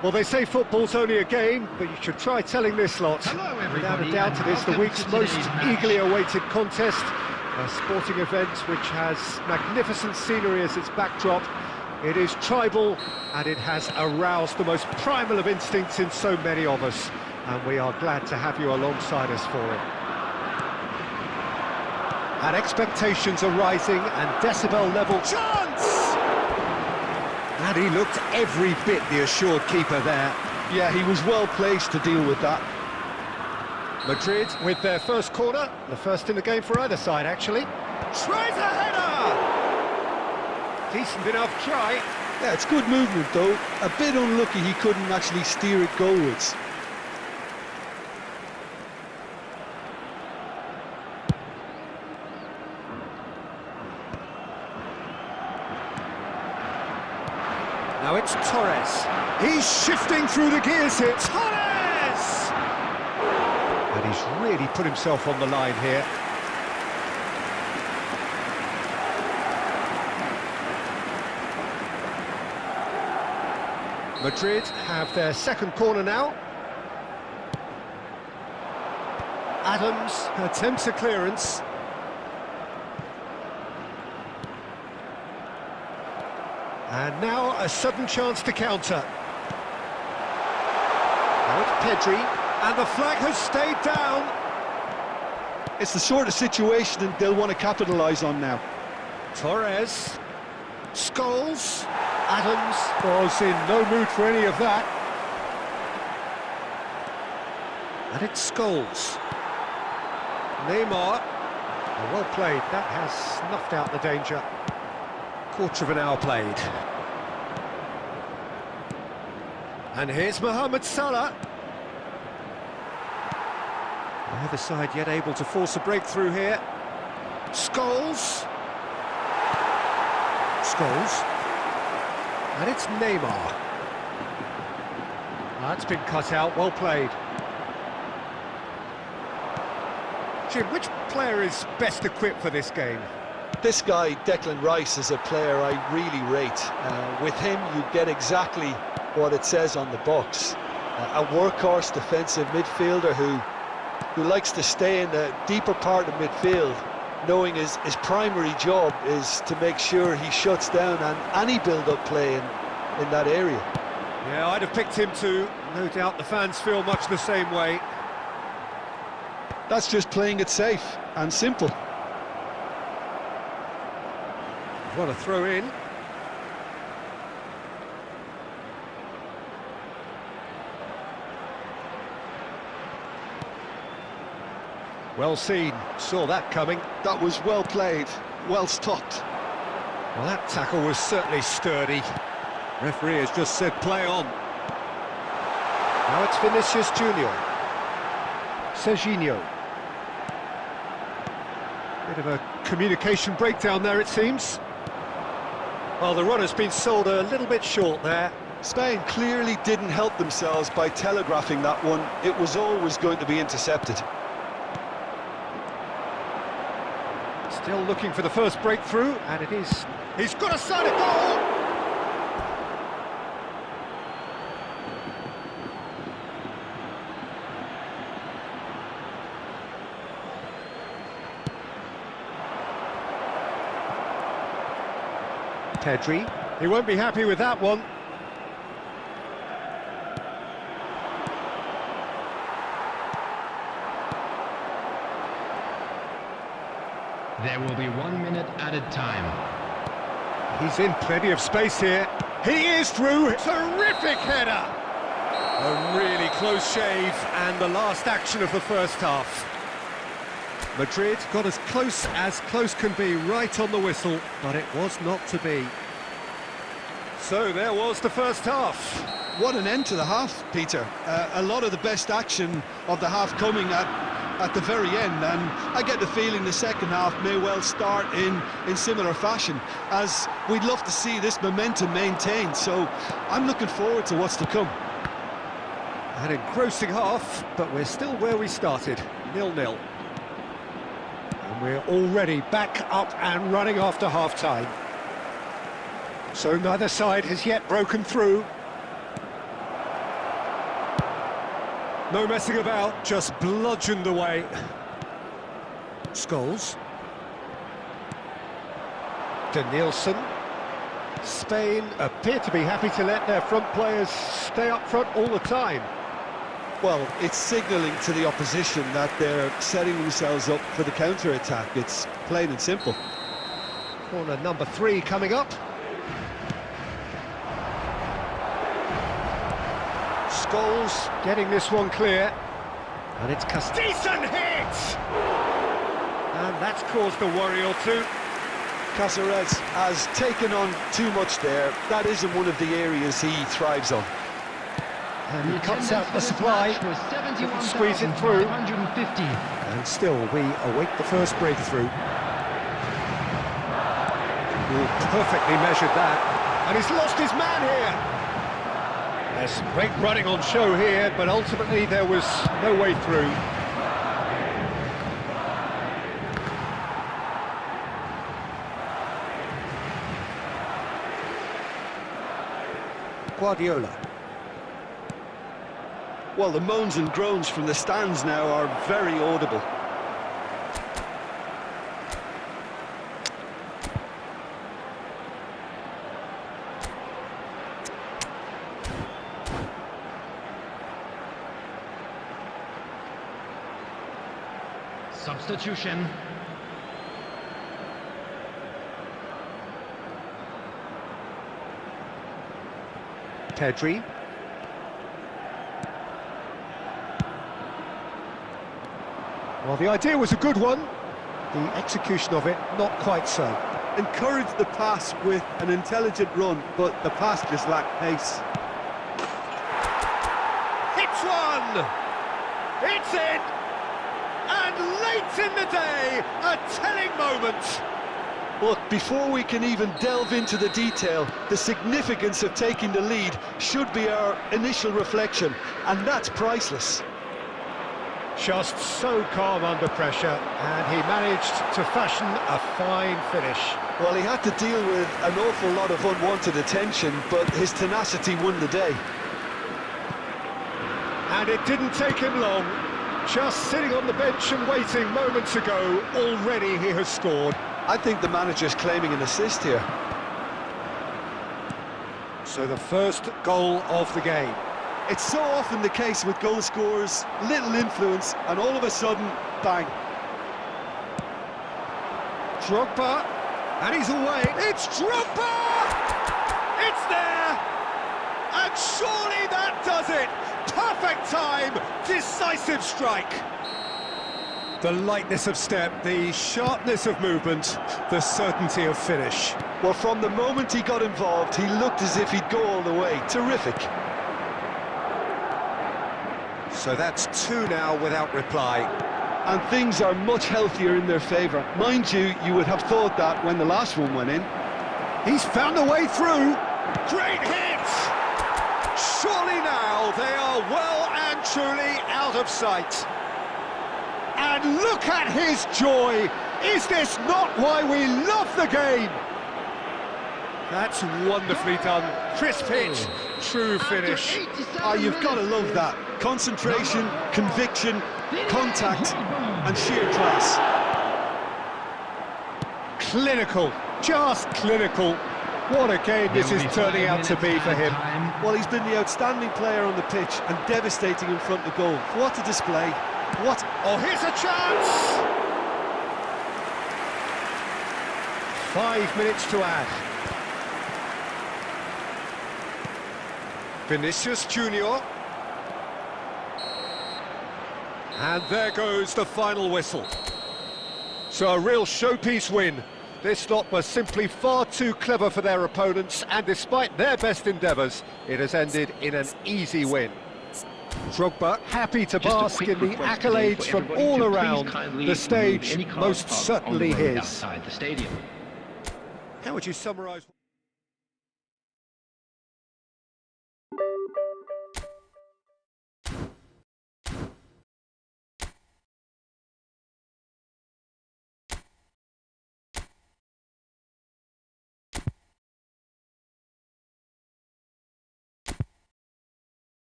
Well, they say football's only a game, but you should try telling this lot. Without a doubt, it is the week's most eagerly awaited contest. A sporting event which has magnificent scenery as its backdrop. It is tribal, and it has aroused the most primal of instincts in so many of us. And we are glad to have you alongside us for it. And expectations are rising, and decibel level... Chance! And he looked every bit the assured keeper there. Yeah, he was well placed to deal with that. Madrid with their first corner, the first in the game for either side, actually. Tries a header! Decent enough try. Yeah, it's good movement, though. A bit unlucky he couldn't actually steer it goalwards. Now it's Torres. He's shifting through the gears here. Torres! And he's really put himself on the line here. Madrid have their second corner now. Adams attempts a clearance. And now a sudden chance to counter. Now it's Pedri, and the flag has stayed down. It's the sort of situation that they'll want to capitalise on now. Torres, Scholes, Adams was in no mood for any of that. And it's Scholes. Neymar, well played, that has snuffed out the danger. Quarter of an hour played. And here's Mohamed Salah. Neither side yet able to force a breakthrough here. Scholes. Scholes. And it's Neymar. That's been cut out, well played. Jim, which player is best equipped for this game? This guy, Declan Rice, is a player I really rate. With him, you get exactly what it says on the box. A workhorse defensive midfielder who likes to stay in the deeper part of midfield, knowing his primary job is to make sure he shuts down any build-up play, and in that area. Yeah, I'd have picked him too. No doubt the fans feel much the same way. That's just playing it safe and simple. What a throw in. Well seen, saw that coming. That was well played, well stopped. Well, that tackle was certainly sturdy. Referee has just said play on. Now it's Vinicius Junior. Serginho. Bit of a communication breakdown there, it seems. Well, the run has been sold a little bit short there. Spain clearly didn't help themselves by telegraphing that one. It was always going to be intercepted. Still looking for the first breakthrough, and it is. He's got a side of goal! Pedri, he won't be happy with that one. There will be 1 minute added time. He's in plenty of space here. He is through. Terrific header. A really close shave, and the last action of the first half. Madrid got as close can be, right on the whistle, but it was not to be. So there was the first half. What an end to the half, Peter. A lot of the best action of the half coming at the very end, and I get the feeling the second half may well start in similar fashion, as we'd love to see this momentum maintained, so I'm looking forward to what's to come. An engrossing half, but we're still where we started, 0-0. And we're already back up and running after half-time. So neither side has yet broken through. No messing about, just bludgeoned away. Scholes. Denilson. Spain appear to be happy to let their front players stay up front all the time. Well, it's signalling to the opposition that they're setting themselves up for the counter-attack. It's plain and simple. Corner number 3 coming up. Scholes getting this one clear, and it's decent hit, and that's caused a worry or two. Caceres has taken on too much there. That isn't one of the areas he thrives on. And he cuts out the supply, doesn't squeeze it through, and still we await the first breakthrough. Ooh, perfectly measured that, and he's lost his man here. There's some great running on show here, but ultimately there was no way through. Guardiola. Well, the moans and groans from the stands now are very audible. Substitution. Pedri. Well, the idea was a good one. The execution of it, not quite so. Encouraged the pass with an intelligent run, but the pass just lacked pace. Hits one! It's in! And late in the day, a telling moment. Look, before we can even delve into the detail, the significance of taking the lead should be our initial reflection, and that's priceless. Just so calm under pressure, and he managed to fashion a fine finish. Well, he had to deal with an awful lot of unwanted attention, but his tenacity won the day. And it didn't take him long. Just sitting on the bench and waiting moments ago, already he has scored. I think the manager's claiming an assist here. So the first goal of the game. It's so often the case with goal scorers, little influence, and all of a sudden, bang. Drogba, and he's away. It's Drogba! It's there! And surely that does it! Perfect time, decisive strike. The lightness of step, the sharpness of movement, the certainty of finish. Well, from the moment he got involved, he looked as if he'd go all the way. Terrific. So that's two now without reply. And things are much healthier in their favour. Mind you, you would have thought that when the last one went in. He's found a way through. Great hit! Surely now they are well and truly out of sight. And look at his joy! Is this not why we love the game? That's wonderfully done. Crisp hit, true finish. Oh, you've got to love that. Concentration, conviction, contact, and sheer class. Clinical, just clinical. What a game this is turning out to be for him. Well, he's been the outstanding player on the pitch and devastating in front of goal. What a display. What? Oh, here's a chance! 5 minutes to add. Vinicius Junior. And there goes the final whistle. So a real showpiece win. This lot was simply far too clever for their opponents, and despite their best endeavours, it has ended in an easy win. Drogba happy to bask in the accolades from all around. The stage most certainly his. How would you summarise?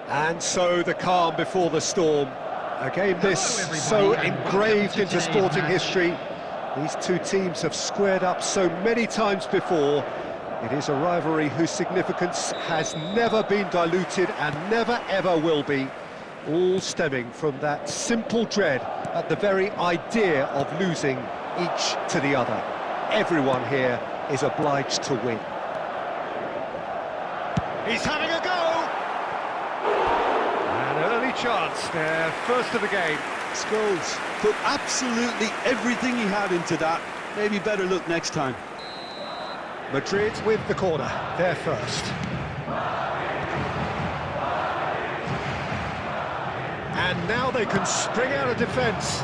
And so the calm before the storm. A game this so engraved into sporting history. These two teams have squared up so many times before. It is a rivalry whose significance has never been diluted and never ever will be. All stemming from that simple dread at the very idea of losing each to the other. Everyone here is obliged to win. He's having a go! An early chance, their first of the game. Scholes put absolutely everything he had into that. Maybe better look next time. Madrid with the corner, they're first. And now they can spring out of defence.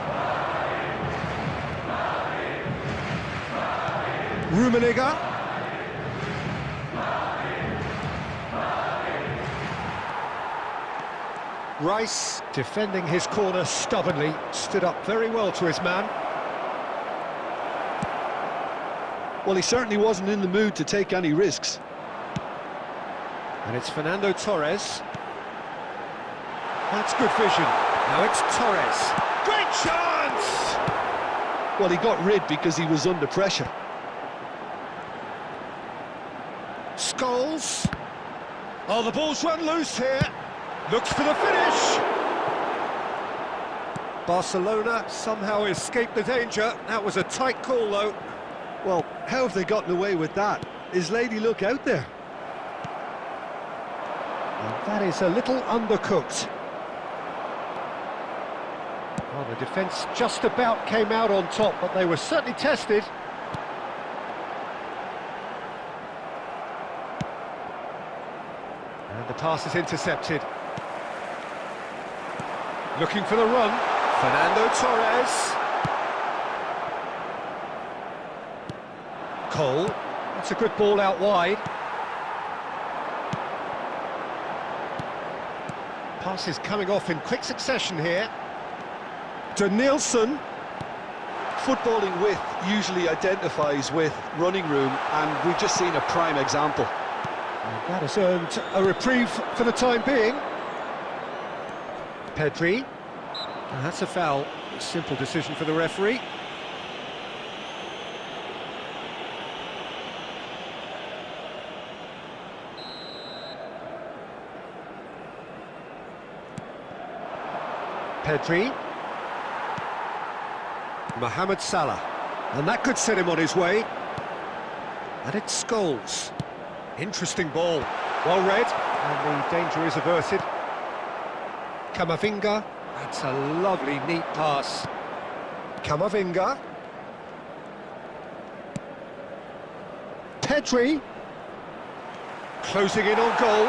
Rummenigge. Rice, defending his corner stubbornly, stood up very well to his man. Well, he certainly wasn't in the mood to take any risks. And it's Fernando Torres. That's good vision. Now it's Torres. Great chance! Well, he got rid because he was under pressure. Scholes. Oh, the ball's run loose here. Looks for the finish. Barcelona somehow escaped the danger. That was a tight call, though. Well, how have they gotten away with that? Is Lady Luck out there? And that is a little undercooked. Well, the defence just about came out on top, but they were certainly tested. And the pass is intercepted. Looking for the run, Fernando Torres. Cole, that's a good ball out wide. Passes coming off in quick succession here. Danielson. Footballing width usually identifies with running room, and we've just seen a prime example. And that has earned a reprieve for the time being. Pedri. And that's a foul. Simple decision for the referee. Pedri. Mohamed Salah. And that could set him on his way. And it's Scholes. Interesting ball. Well read. And the danger is averted. Camavinga. That's a lovely, neat pass. Camavinga. Pedri. Closing in on goal.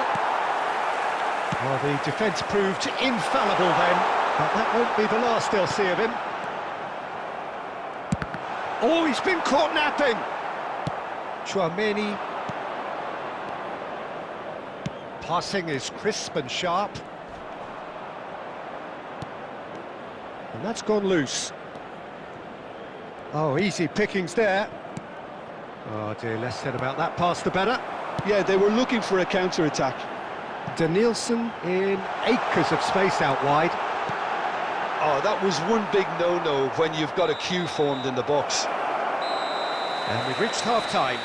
Well, the defence proved infallible then, but that won't be the last they'll see of him. Oh, he's been caught napping. Tchouameni. Passing is crisp and sharp. And that's gone loose. Oh, easy pickings there. Oh dear, less said about that pass the better. Yeah, they were looking for a counter-attack. Danielson in acres of space out wide. Oh, that was one big no-no when you've got a queue formed in the box. And we've reached half-time.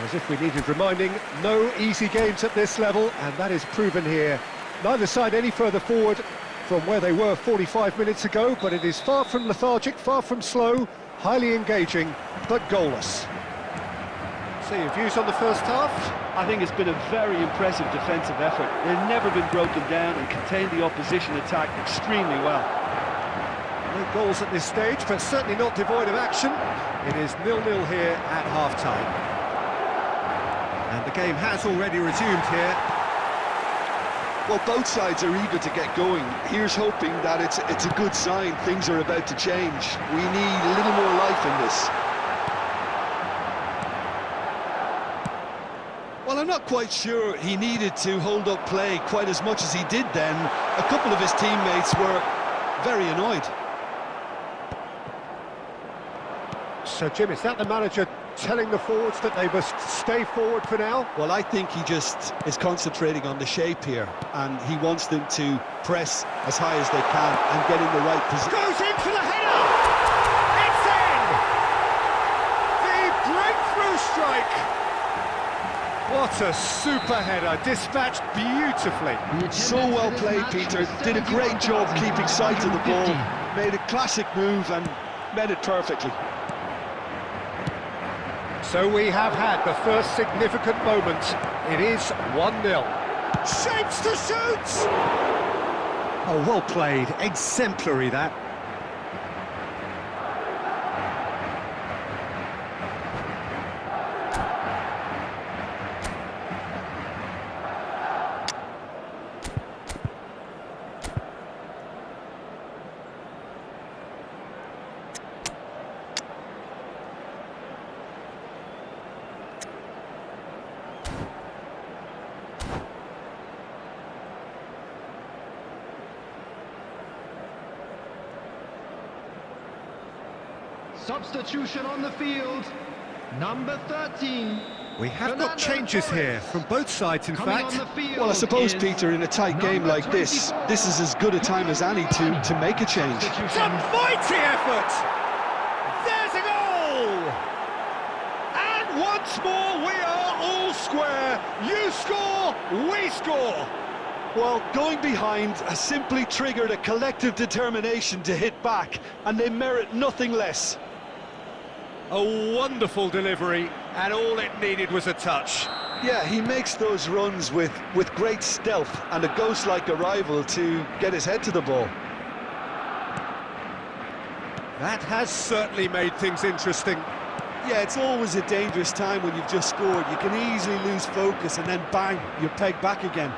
As if we needed reminding, no easy games at this level, and that is proven here. Neither side any further forward from where they were 45 minutes ago, but it is far from lethargic, far from slow, highly engaging, but goalless. So your views on the first half? I think it's been a very impressive defensive effort. They've never been broken down and contained the opposition attack extremely well. No goals at this stage, but certainly not devoid of action. It is 0-0 here at half-time. And the game has already resumed here. Well, both sides are eager to get going. Here's hoping that it's a good sign. Things are about to change. We need a little more life in this. Well, I'm not quite sure he needed to hold up play quite as much as he did then. A couple of his teammates were very annoyed. So, Jim, is that the manager telling the forwards that they must stay forward for now? Well, I think he just is concentrating on the shape here, and he wants them to press as high as they can and get in the right position. Goes in for the header! It's in! The breakthrough strike! What a super header, dispatched beautifully. So well played, Peter. Did a great job keeping sight of the ball. Made a classic move and met it perfectly. So we have had the first significant moment. It is 1-0. Shapes to shoot! Oh, well played. Exemplary, that. Substitution on the field, number 13. We have got changes here from both sides, in fact. Well, I suppose, Peter, in a tight game like this is as good a time as any to make a change. It's a mighty effort! There's a goal! And once more we are all square. You score, we score. Well, going behind has simply triggered a collective determination to hit back, and they merit nothing less. A wonderful delivery, and all it needed was a touch. Yeah, he makes those runs with great stealth and a ghost-like arrival to get his head to the ball. That has certainly made things interesting. Yeah, it's always a dangerous time when you've just scored. You can easily lose focus and then bang, you're pegged back again.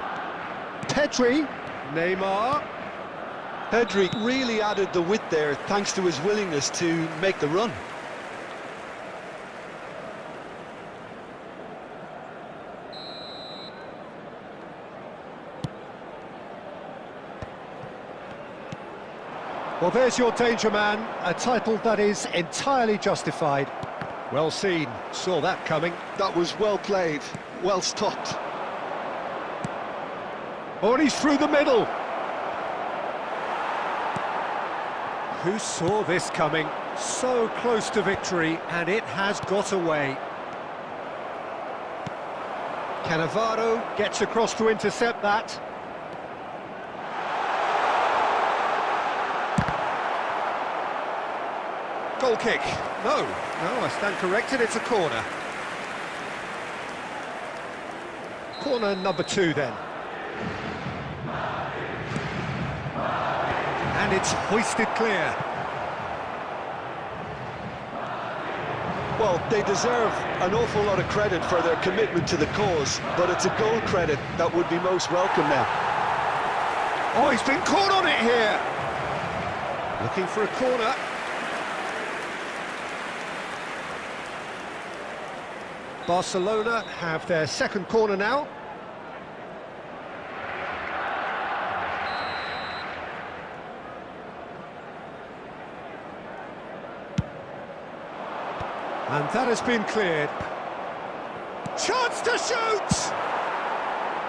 Pedri, Neymar. Pedri really added the width there thanks to his willingness to make the run. Well, there's your danger man, a title that is entirely justified. Well seen, saw that coming. That was well played, well stopped. Oh, and he's through the middle. Who saw this coming? So close to victory, and it has got away. Cannavaro gets across to intercept that. Goal kick. No, I stand corrected, it's a corner. Corner number 2 then. And it's hoisted clear. Well, they deserve an awful lot of credit for their commitment to the cause, but it's a goal credit that would be most welcome now. Oh, he's been caught on it here. Looking for a corner. Barcelona have their second corner now. And that has been cleared. Chance to shoot!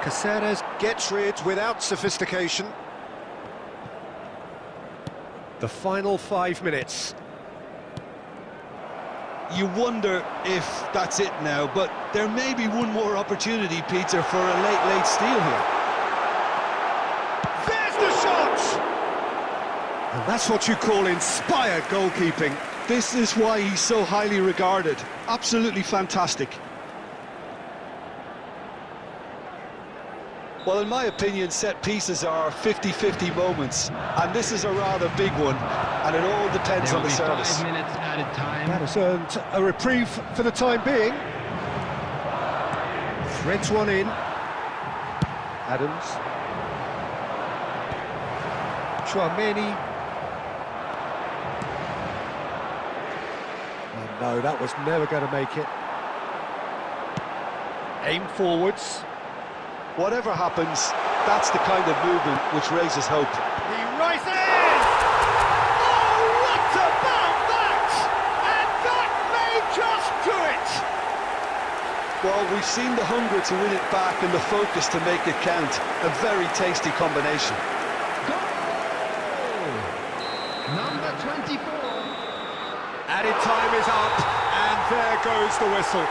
Caceres gets rid without sophistication. The final 5 minutes. You wonder if that's it now, but there may be one more opportunity, Peter, for a late steal here. There's the shot! And that's what you call inspired goalkeeping. This is why he's so highly regarded. Absolutely fantastic. Well, in my opinion, set pieces are 50-50 moments, and this is a rather big one, and it all depends on the service. 5 minutes added time. That has earned a reprieve for the time being. Threads one in. Adams. Chouameni. Oh no, that was never going to make it. Aim forwards. Whatever happens, that's the kind of movement which raises hope. He rises! Oh, what about that? And that may just do it! Well, we've seen the hunger to win it back and the focus to make it count. A very tasty combination. Goal! Number 24. Added time is up, and there goes the whistle.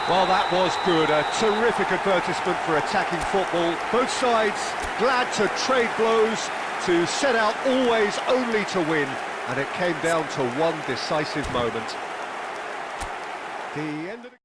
Well, that was good. A terrific advertisement for attacking football. Both sides glad to trade blows, to set out always only to win, and it came down to one decisive moment. The end of the...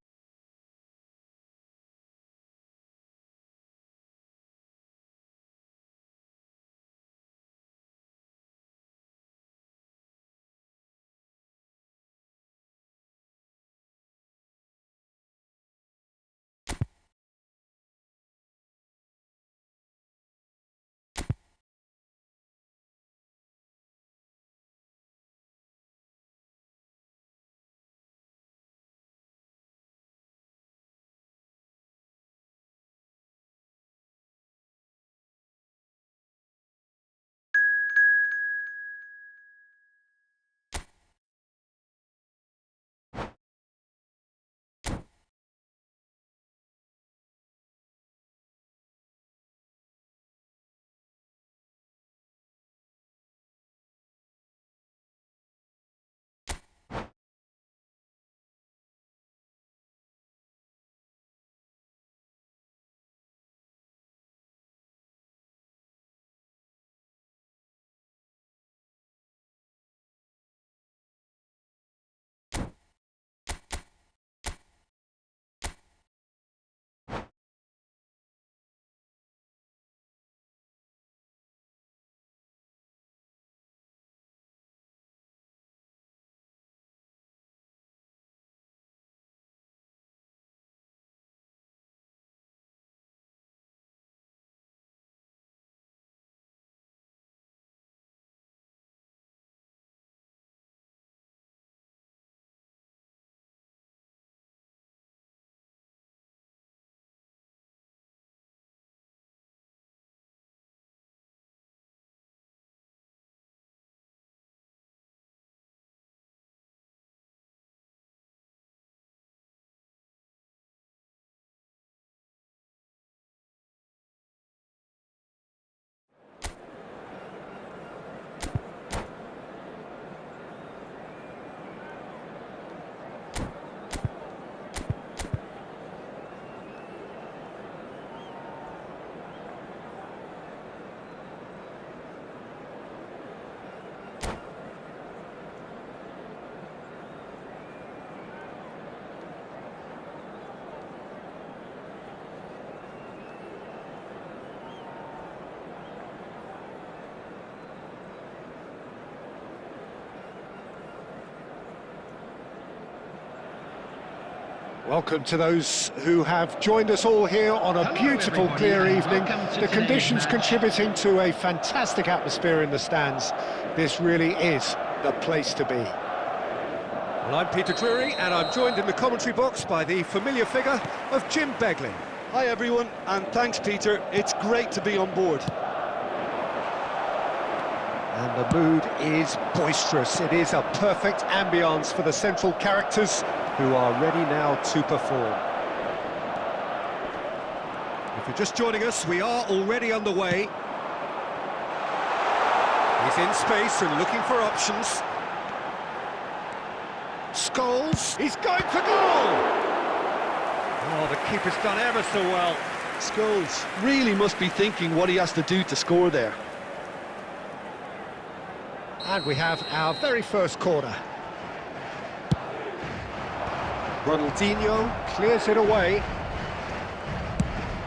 Welcome to those who have joined us all here on a beautiful, clear evening. The conditions contributing to a fantastic atmosphere in the stands. This really is the place to be. Well, I'm Peter Drury, and I'm joined in the commentary box by the familiar figure of Jim Begley. Hi everyone, and thanks Peter. It's great to be on board. And the mood is boisterous. It is a perfect ambience for the central characters who are ready now to perform. If you're just joining us, we are already underway. He's in space and looking for options. Scholes, he's going for goal! Oh, the keeper's done ever so well. Scholes really must be thinking what he has to do to score there. And we have our very first corner. Ronaldinho clears it away.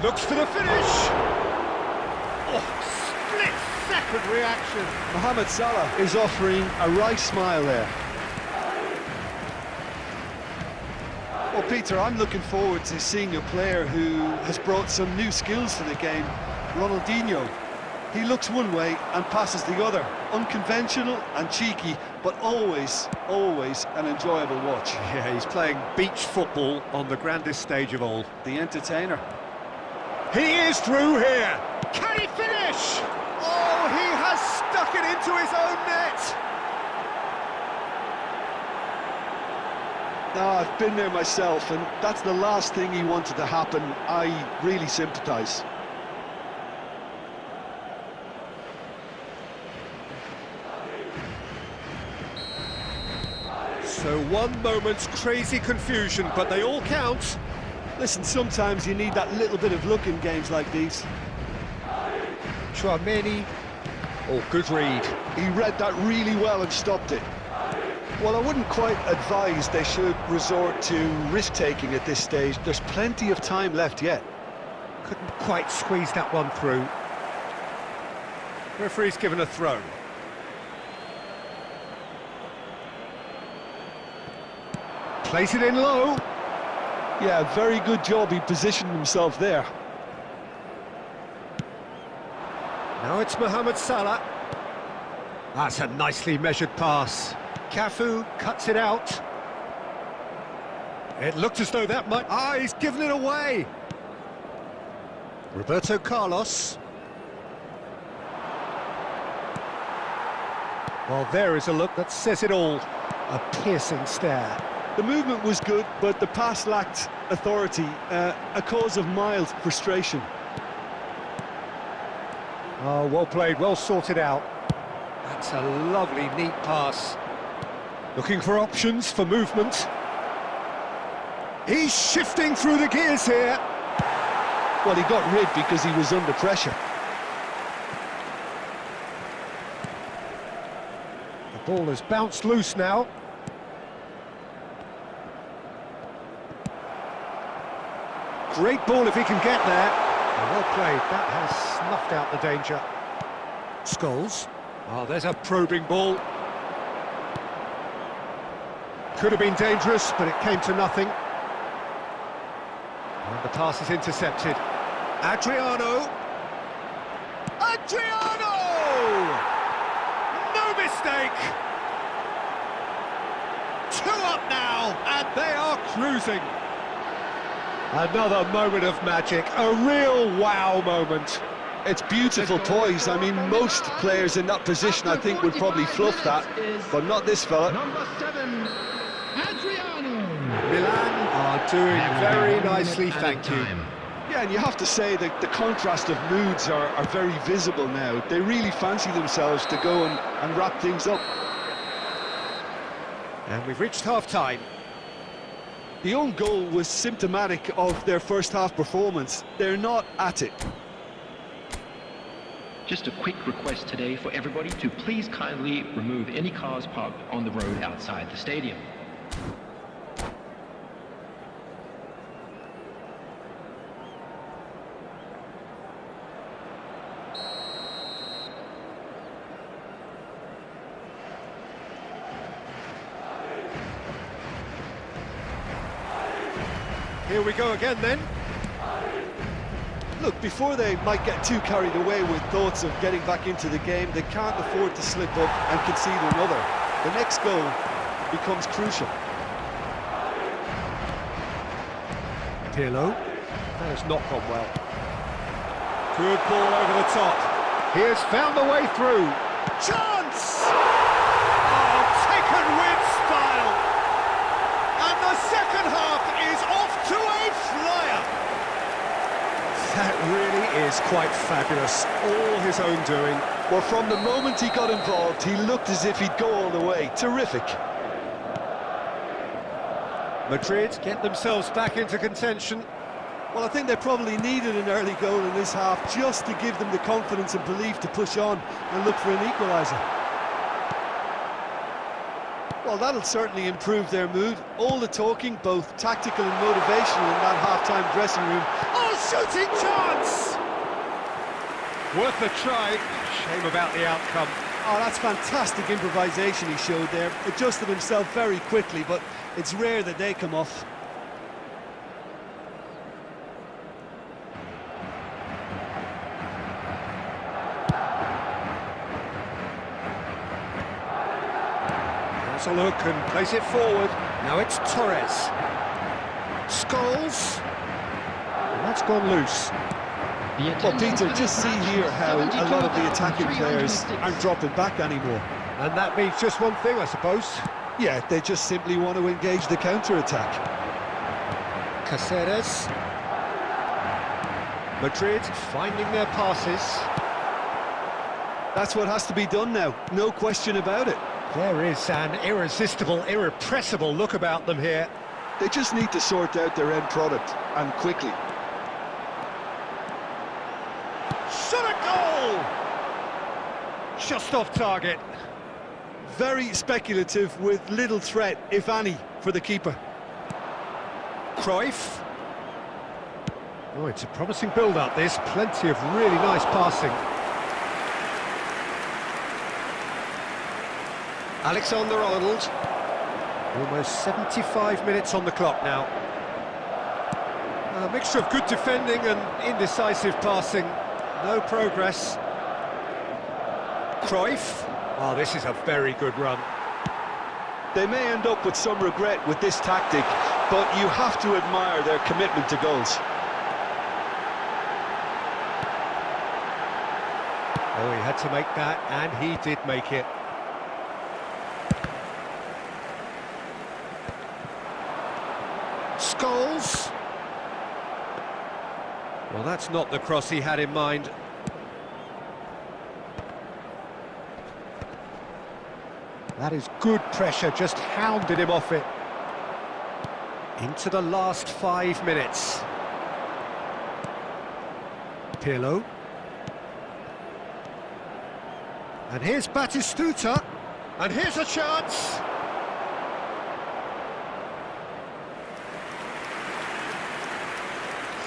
Looks for the finish! Oh, split-second reaction. Mohamed Salah is offering a wry smile there. Well, Peter, I'm looking forward to seeing a player who has brought some new skills to the game. Ronaldinho. He looks one way and passes the other. Unconventional and cheeky, but always, always an enjoyable watch. Yeah, he's playing beach football on the grandest stage of all. The entertainer. He is through here. Can he finish? Oh, he has stuck it into his own net. No, I've been there myself, and that's the last thing he wanted to happen. I really sympathise. So one moment's crazy confusion, but they all count. Listen, sometimes you need that little bit of luck in games like these. Chouameni. Oh, good read. He read that really well and stopped it. Well, I wouldn't quite advise they should resort to risk-taking at this stage. There's plenty of time left yet. Couldn't quite squeeze that one through. Referee's given a throw. Plays it in low. Yeah, very good job. He positioned himself there. Now it's Mohamed Salah. That's a nicely measured pass. Cafu cuts it out. It looked as though that might... he's given it away. Roberto Carlos. Well, there is a look that says it all. A piercing stare. The movement was good, but the pass lacked authority, a cause of mild frustration. Oh, well played, well sorted out. That's a lovely, neat pass. Looking for options for movement. He's shifting through the gears here. Well, he got rid because he was under pressure. The ball has bounced loose now. Great ball if he can get there. Well played, that has snuffed out the danger. Scholes. Oh, there's a probing ball. Could have been dangerous, but it came to nothing. And the pass is intercepted. Adriano! Adriano! No mistake! 2 up now, and they are cruising. Another moment of magic, a real wow moment. It's beautiful poise. I mean, most players in that position, I think, would probably fluff that, but not this fella. Number 7, Adriano. Milan are doing very nicely, thank you. Yeah, and you have to say that the contrast of moods are very visible now. They really fancy themselves to go and wrap things up. And we've reached half-time. The own goal was symptomatic of their first-half performance. They're not at it. Just a quick request today for everybody to please kindly remove any cars parked on the road outside the stadium. Here we go again then. Look, before they might get too carried away with thoughts of getting back into the game, they can't afford to slip up and concede another. The next goal becomes crucial. Pirlo. That has not gone well. Good ball over the top. He has found the way through. Chance! Oh, taken with style. And the second half is off to a flyer. That really is quite fabulous. All his own doing. Well, from the moment he got involved, he looked as if he'd go all the way. Terrific. Madrid get themselves back into contention. Well, I think they probably needed an early goal in this half just to give them the confidence and belief to push on and look for an equaliser. Well, that'll certainly improve their mood. All the talking, both tactical and motivational, in that half-time dressing room. Oh, shooting chance! Worth a try. Shame about the outcome. Oh, that's fantastic improvisation he showed there. Adjusted himself very quickly, but it's rare that they come off. Has a look and plays it forward. Now it's Torres. Scholes. And that's gone loose. Well, Peter, just see here how a lot of the attacking players aren't dropping back anymore. And that means just one thing, I suppose. Yeah, they just simply want to engage the counter-attack. Caceres. Madrid finding their passes. That's what has to be done now, no question about it. There is an irresistible, irrepressible look about them here. They just need to sort out their end product, and quickly. Shot a goal! Just off target. Very speculative with little threat, if any, for the keeper. Cruyff. Oh, it's a promising build-up, this. Plenty of really nice passing. Alexander-Arnold. Almost 75 minutes on the clock now. A mixture of good defending and indecisive passing. No progress. Cruyff. Oh, this is a very good run. They may end up with some regret with this tactic, but you have to admire their commitment to goals. Oh, he had to make that, and he did make it. Scholes. Well, that's not the cross he had in mind. That is good pressure, just hounded him off it. Into the last 5 minutes. Pirlo. And here's Batistuta. And here's a chance.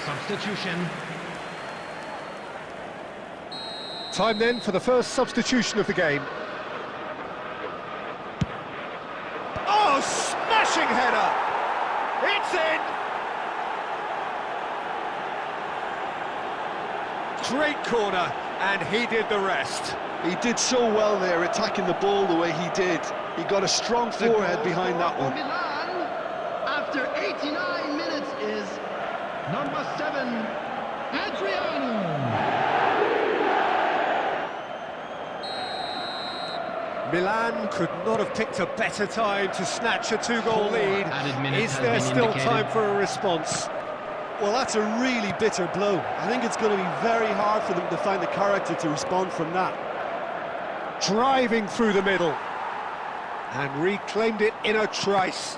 Substitution. Time then for the first substitution of the game. Oh, smashing header! It's in! Great corner, and he did the rest. He did so well there, attacking the ball the way he did. He got a strong forehead behind that one. Milan, after 89 minutes, is number 7, Adriano. Milan could not have picked a better time to snatch a two-goal lead. Is there still time for a response? Well, that's a really bitter blow. I think it's going to be very hard for them to find the character to respond from that. Driving through the middle. And reclaimed it in a trice.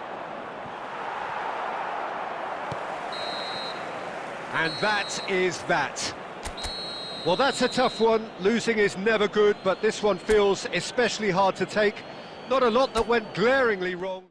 And that is that. Well, that's a tough one. Losing is never good, but this one feels especially hard to take. Not a lot that went glaringly wrong.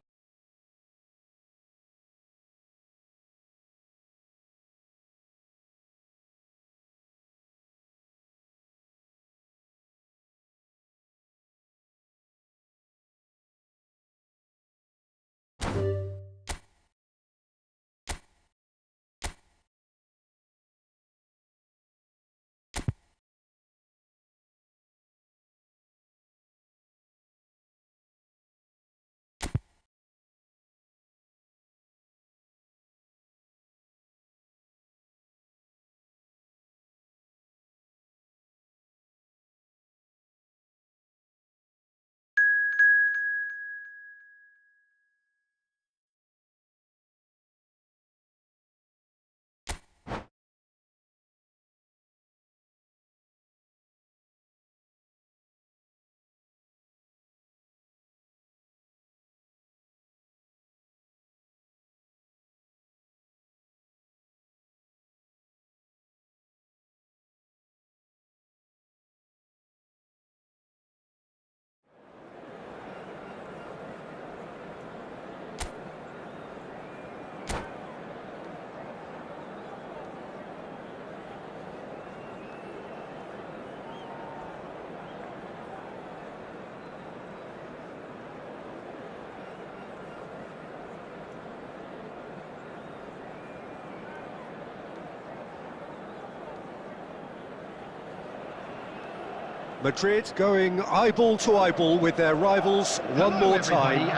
Madrid going eyeball to eyeball with their rivals one more time.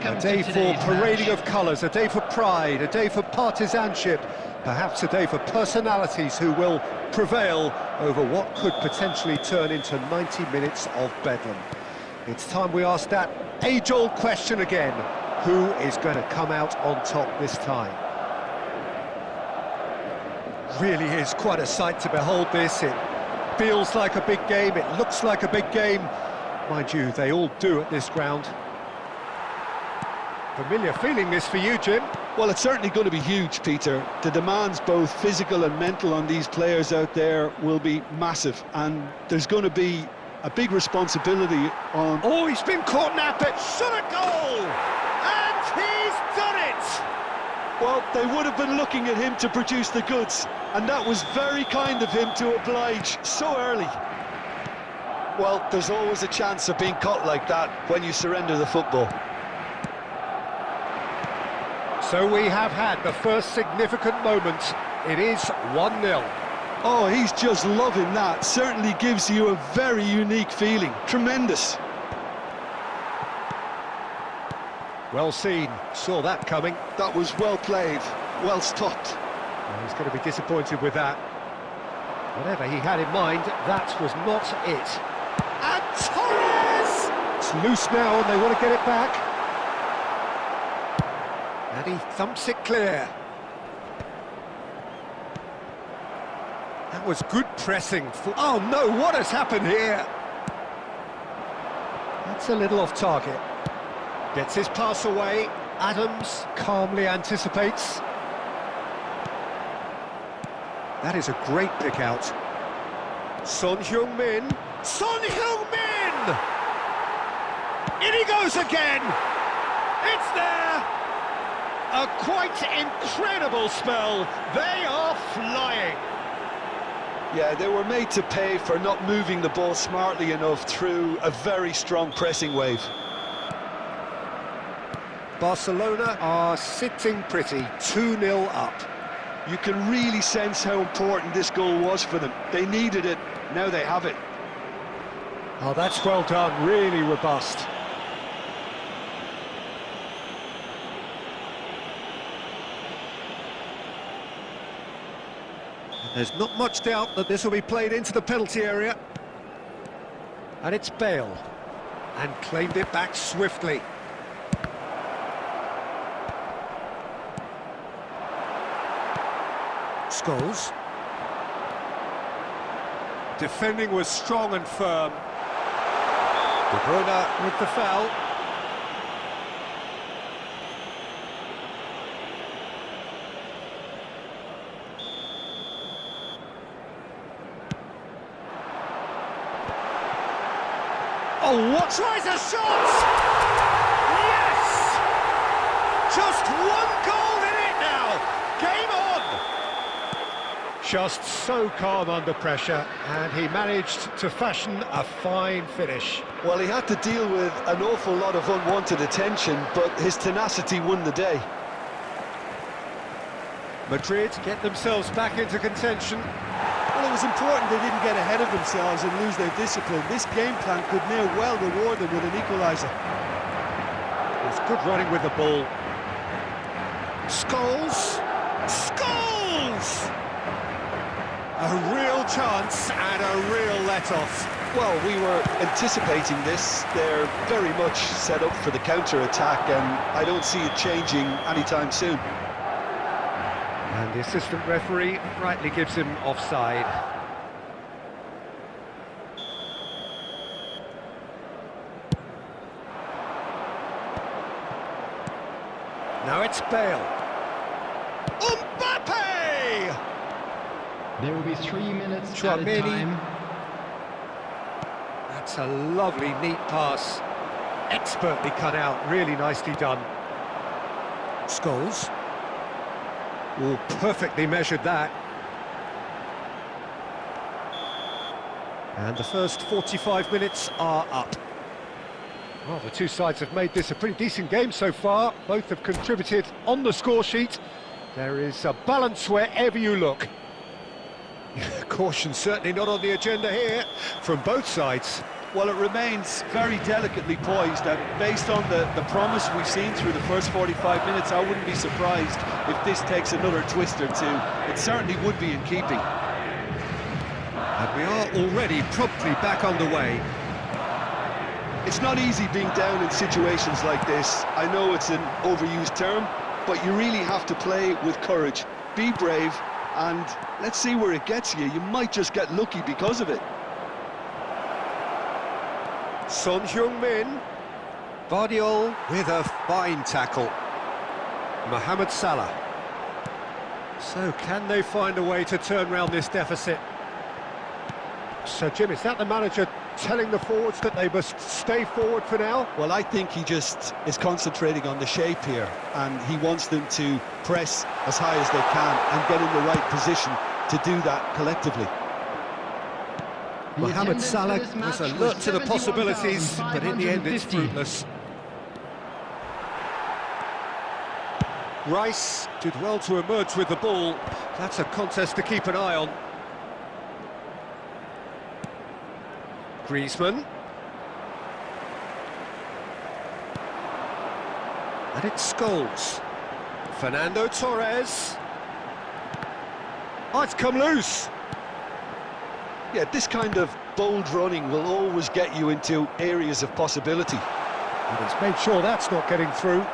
A day for parading of colours, a day for pride, a day for partisanship, perhaps a day for personalities who will prevail over what could potentially turn into 90 minutes of bedlam. It's time we asked that age-old question again. Who is going to come out on top this time? Really is quite a sight to behold this. It feels like a big game, it looks like a big game. Mind you, they all do at this ground. Familiar feeling this for you, Jim? Well, it's certainly going to be huge, Peter. The demands, both physical and mental, on these players out there will be massive, and there's going to be a big responsibility on... Oh, he's been caught napping! Shot a goal! And he's done it! Well, they would have been looking at him to produce the goods, and that was very kind of him to oblige so early. Well, there's always a chance of being caught like that when you surrender the football. So we have had the first significant moment. It is 1-0. Oh, he's just loving that. Certainly gives you a very unique feeling. Tremendous. Well seen. Saw that coming. That was well played. Well stopped. Well, he's going to be disappointed with that. Whatever he had in mind, that was not it. And Torres! It's loose now and they want to get it back. And he thumps it clear. That was good pressing. Oh no, what has happened here? That's a little off target. Gets his pass away. Adams calmly anticipates. That is a great pick out. Son Heung-min. Son Heung-min! In he goes again! It's there! A quite incredible spell. They are flying. Yeah, they were made to pay for not moving the ball smartly enough through a very strong pressing wave. Barcelona are sitting pretty, 2-0 up. You can really sense how important this goal was for them. They needed it, now they have it. Oh, that's well done, really robust. There's not much doubt that this will be played into the penalty area. And it's Bale. And claimed it back swiftly. Scholes. Defending was strong and firm. De Bruyne with the foul. Oh, what tries a shot! Yes! Just one goal in it now! Game on! Just so calm under pressure, and he managed to fashion a fine finish. Well, he had to deal with an awful lot of unwanted attention, but his tenacity won the day. Madrid get themselves back into contention. Well, it was important they didn't get ahead of themselves and lose their discipline. This game plan could now well reward them with an equaliser. It's good running with the ball. Scholes! Scholes! A real chance and a real let-off. Well, we were anticipating this. They're very much set up for the counter-attack, and I don't see it changing anytime soon. And the assistant referee rightly gives him offside. Now it's Bale. Mbappe! There will be 3 minutes added Chouameni. time. That's a lovely, neat pass. Expertly cut out, really nicely done. Scholes. Oh, perfectly measured that. And the first 45 minutes are up. Well, the two sides have made this a pretty decent game so far. Both have contributed on the score sheet. There is a balance wherever you look. Caution certainly not on the agenda here from both sides. Well, it remains very delicately poised, and based on the promise we've seen through the first 45 minutes, I wouldn't be surprised if this takes another twist or two. It certainly would be in keeping. And we are already promptly back underway. It's not easy being down in situations like this. I know it's an overused term, but you really have to play with courage. Be brave, and let's see where it gets you. You might just get lucky because of it. Son Heung-min. Vardiol with a fine tackle. Mohamed Salah. So can they find a way to turn round this deficit? So Jim, is that the manager telling the forwards that they must stay forward for now? Well, I think he just is concentrating on the shape here, and he wants them to press as high as they can and get in the right position to do that collectively. Mohamed Salah was alert to the possibilities, but in the end it's fruitless. Rice did well to emerge with the ball. That's a contest to keep an eye on. Griezmann. And it's Scholes. Fernando Torres. Oh, it's come loose. Yeah, this kind of bold running will always get you into areas of possibility. And he's made sure that's not getting through.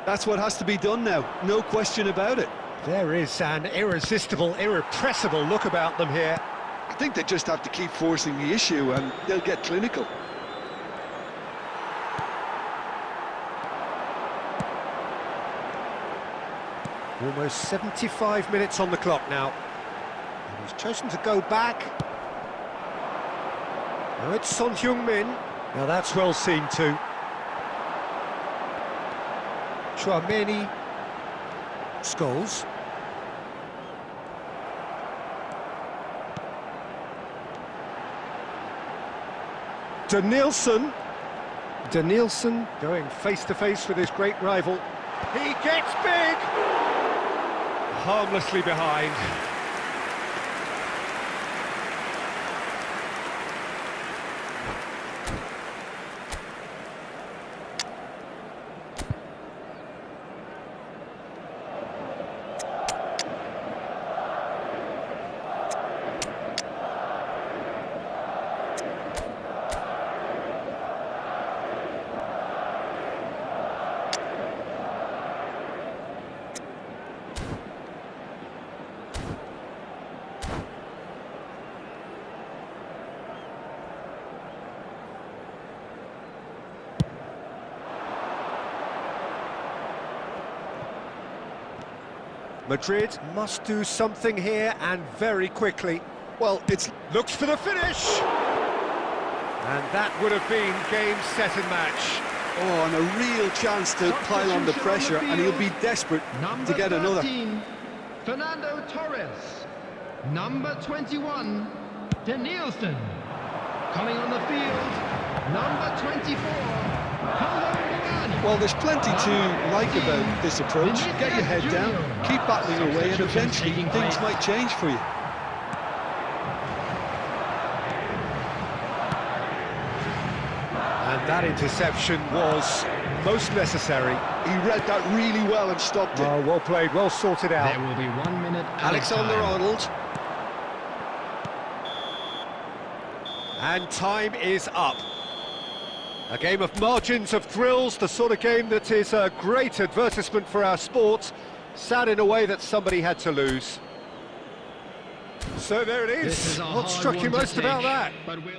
That's what has to be done now, no question about it. There is an irresistible, irrepressible look about them here. I think they just have to keep forcing the issue and they'll get clinical. Almost 75 minutes on the clock now. And he's chosen to go back. Now it's Son Heung-min. Now that's well seen too. Chouameni. Scholes. Danielson going face-to-face with his great rival. He gets big! Harmlessly behind. Madrid must do something here, and very quickly. Well, it's Looks for the finish! And that would have been game, set and match. and a real chance to pile on the pressure, and he'll be desperate to get another. 13, Fernando Torres. Number 21, Danielson. Coming on the field, number 24, Well, there's plenty to like about this approach. Get your head down, keep battling away, and eventually things might change for you. And that interception was most necessary. He read that really well and stopped it. Oh, well played, well sorted out. There will be 1 minute. Alexander-Arnold. And time is up. A game of margins, of thrills, the sort of game that is a great advertisement for our sport. Sad in a way that somebody had to lose. So there it is. What struck you most about that? But we'll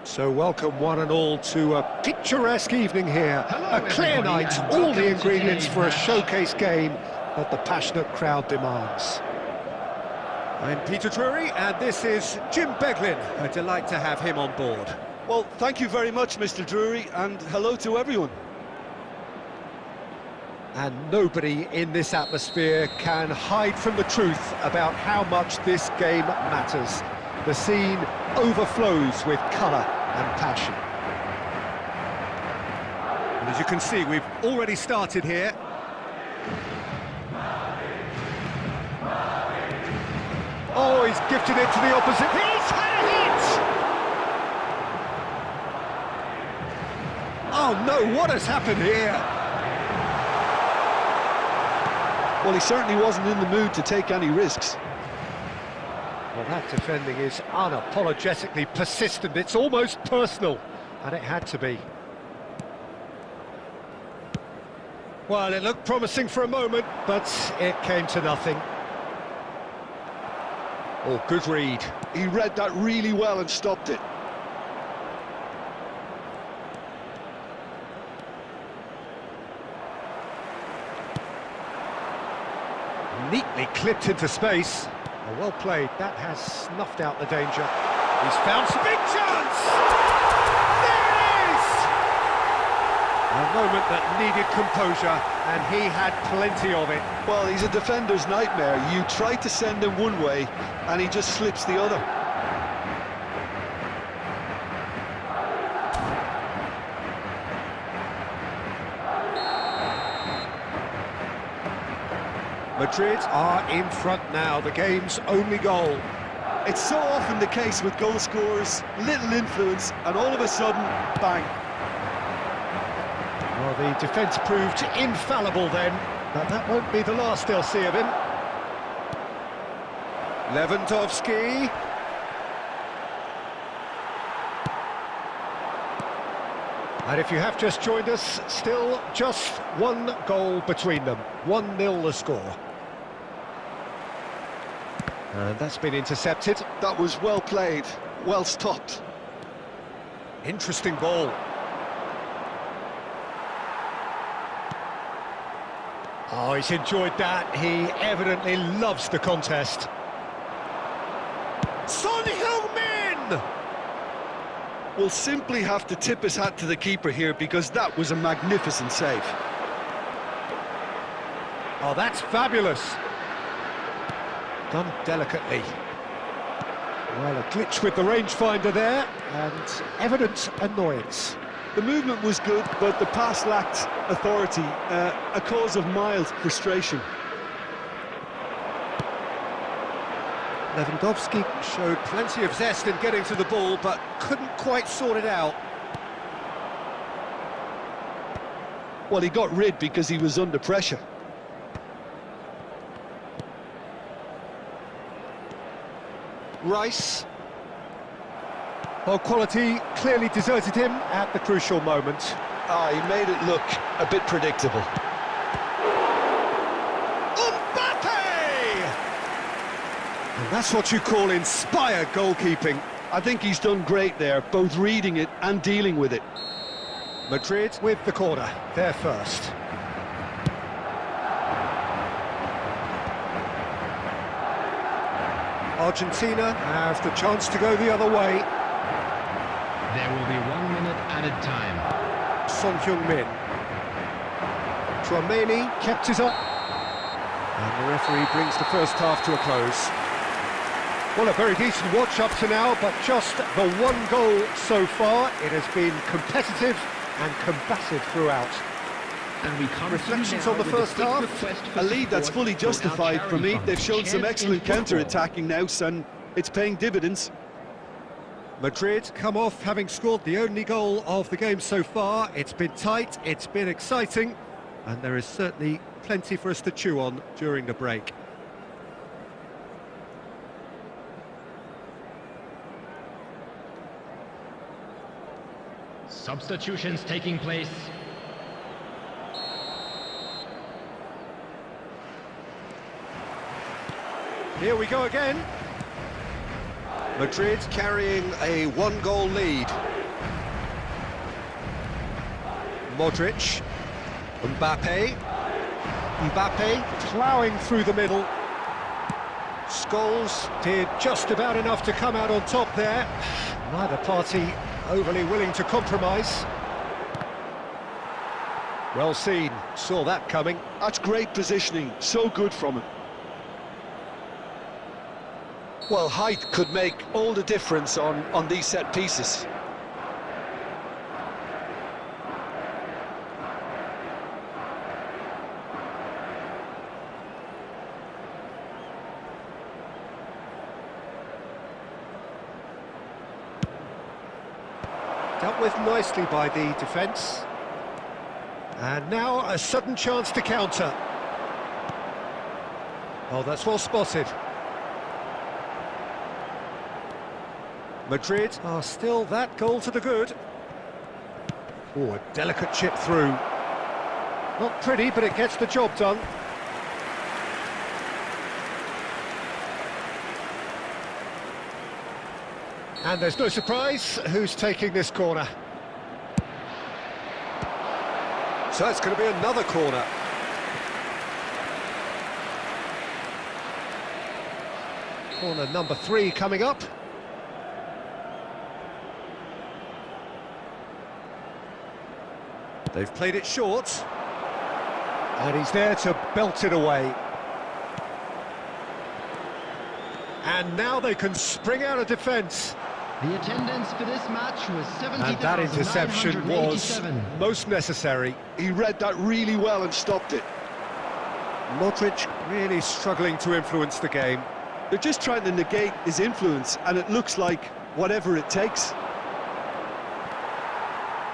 So welcome one and all to a picturesque evening here. A clear night, all the ingredients for a showcase game that the passionate crowd demands. I'm Peter Drury and this is Jim Beglin. A delight to have him on board. Well, thank you very much, Mr. Drury, and hello to everyone. And nobody in this atmosphere can hide from the truth about how much this game matters. The scene overflows with colour and passion. And as you can see, we've already started here. Oh, he's gifted it to the opposite. He's had it! Oh no, what has happened here? Well, he certainly wasn't in the mood to take any risks. Well, that defending is unapologetically persistent. It's almost personal, and it had to be. Well, it looked promising for a moment, but it came to nothing. Oh, good read. He read that really well and stopped it. Neatly clipped into space. Oh, well played. That has snuffed out the danger. He's found some big chance! There it is! A moment that needed composure, and he had plenty of it. Well, he's a defender's nightmare. You try to send him one way, and he just slips the other. Madrid are in front now, the game's only goal. It's so often the case with goal scorers, little influence, and all of a sudden, bang. Well, the defence proved infallible then, but that won't be the last they'll see of him. Lewandowski. And if you have just joined us, still just one goal between them. 1-0 the score. And that's been intercepted. That was well played, well stopped. Interesting ball. Oh, he's enjoyed that. He evidently loves the contest. Son Heung-min! We'll simply have to tip his hat to the keeper here because that was a magnificent save. Oh, that's fabulous. Done delicately. Well, a glitch with the rangefinder there, and evident annoyance. The movement was good, but the pass lacked authority, a cause of mild frustration. Lewandowski showed plenty of zest in getting to the ball, but couldn't quite sort it out. Well, he got rid because he was under pressure. Rice. Well, quality clearly deserted him at the crucial moment. Ah, he made it look a bit predictable. And that's what you call inspired goalkeeping. I think he's done great there, both reading it and dealing with it. Madrid with the corner, they're first. Argentina have the chance to go the other way. There will be 1 minute added time. Son Heung-min. Tchouaméni kept it up. And the referee brings the first half to a close. Well, a very decent watch up to now, but just the one goal so far. It has been competitive and combative throughout. And we come Reflections on the first half? A lead that's fully justified for me. They've shown some excellent counter-attacking now, and it's paying dividends. Madrid come off having scored the only goal of the game so far. It's been tight, it's been exciting, and there is certainly plenty for us to chew on during the break. Substitutions taking place. Here we go again. Madrid carrying a one-goal lead. Modric, Mbappe ploughing through the middle. Scholes did just about enough to come out on top there. Neither party overly willing to compromise. Well seen, saw that coming. That's great positioning, so good from him. Well, height could make all the difference on these set pieces. Dealt with nicely by the defence. And now a sudden chance to counter. Oh, that's well spotted. Madrid are still that goal to the good. Oh, a delicate chip through. Not pretty, but it gets the job done. And there's no surprise who's taking this corner. So it's going to be another corner. Corner number 3 coming up. They've played it short. And he's there to belt it away. And now they can spring out of defence. The attendance for this match was 70,987. And that interception was most necessary. He read that really well and stopped it. Modric really struggling to influence the game. They're just trying to negate his influence, and it looks like whatever it takes.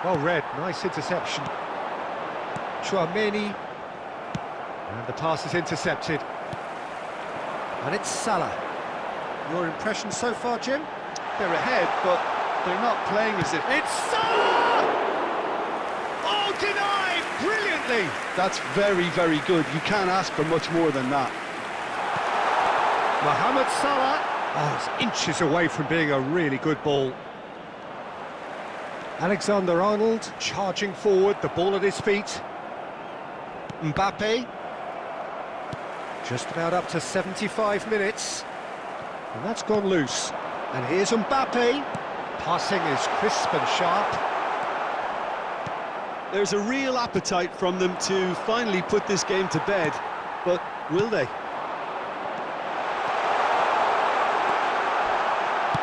Well read, nice interception. Chouameni. And the pass is intercepted. And it's Salah. Your impression so far, Jim? They're ahead, but they're not playing as if... It's Salah! Oh, denied brilliantly! That's very, very good. You can't ask for much more than that. Mohamed Salah. Oh, it's inches away from being a really good ball. Alexander-Arnold charging forward, the ball at his feet. Mbappe. Just about up to 75 minutes. And that's gone loose. And here's Mbappe. Passing is crisp and sharp. There's a real appetite from them to finally put this game to bed, but will they?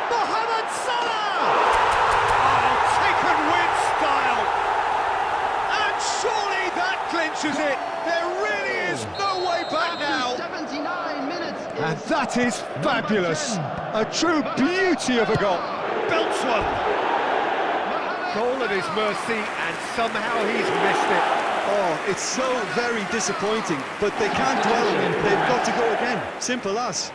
Mohamed Salah! Oh, taken with style. And surely that clinches it. There really is no way back now. 79 minutes. And that is fabulous. A true beauty of a goal. Belts one. Goal at his mercy, and somehow he's missed it. Oh, it's so very disappointing, but they can't dwell on it. They've got to go again. Simple as.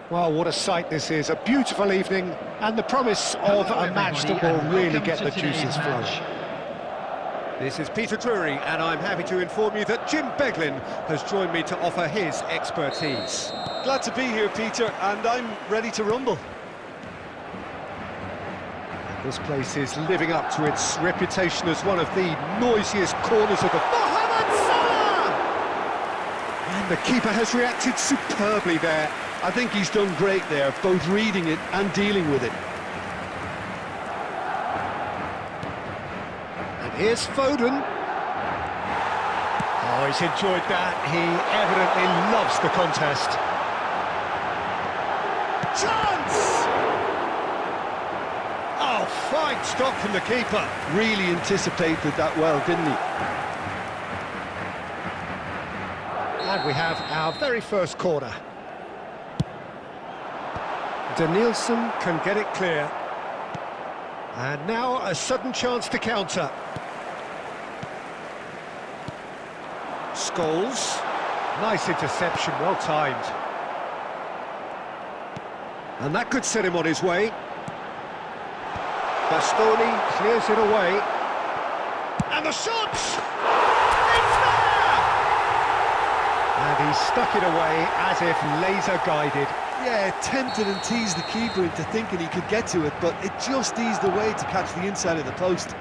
Well, what a sight this is, a beautiful evening, and the promise of a match that will really get the juices flowing. This is Peter Drury, and I'm happy to inform you that Jim Beglin has joined me to offer his expertise. Glad to be here, Peter, and I'm ready to rumble. This place is living up to its reputation as one of the noisiest corners of the... Mohamed Salah! And the keeper has reacted superbly there. I think he's done great there, both reading it and dealing with it. And here's Foden. Oh, he's enjoyed that. He evidently loves the contest. Chance! Oh, fine stop from the keeper. Really anticipated that well, didn't he? And we have our very first corner. Danielson can get it clear. And now a sudden chance to counter. Scholes. Nice interception, well timed. And that could set him on his way. Bastoni clears it away. And the shot! It's there! And he stuck it away as if laser guided. Yeah, tempted and teased the keeper into thinking he could get to it, but it just eased away to catch the inside of the post.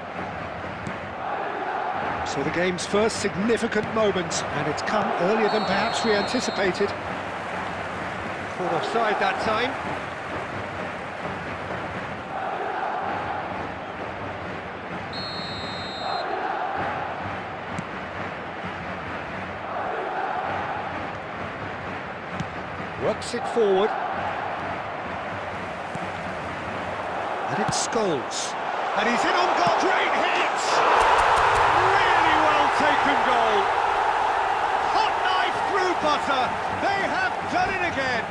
So the game's first significant moment, and it's come earlier than perhaps we anticipated. Caught offside that time. Works it forward. And it's Scholes. And he's in on goal. Great hit! Really well taken goal. Hot knife through butter. They have done it again.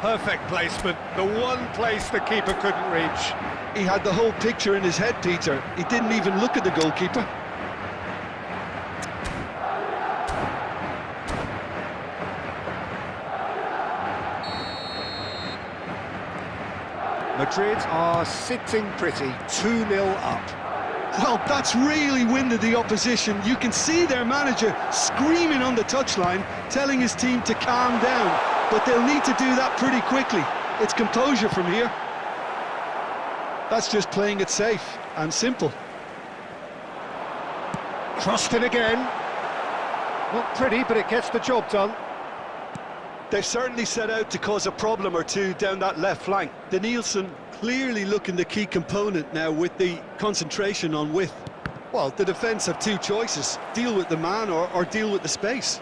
Perfect placement. The one place the keeper couldn't reach. He had the whole picture in his head, Peter. He didn't even look at the goalkeeper. Madrid are sitting pretty, 2-0 up. Well, that's really winded the opposition. You can see their manager screaming on the touchline, telling his team to calm down, but they'll need to do that pretty quickly. It's composure from here. That's just playing it safe and simple. Crossed in again. Not pretty, but it gets the job done. They've certainly set out to cause a problem or two down that left flank. Danielson clearly looking the key component now with the concentration on width. Well, the defence have two choices: deal with the man or deal with the space.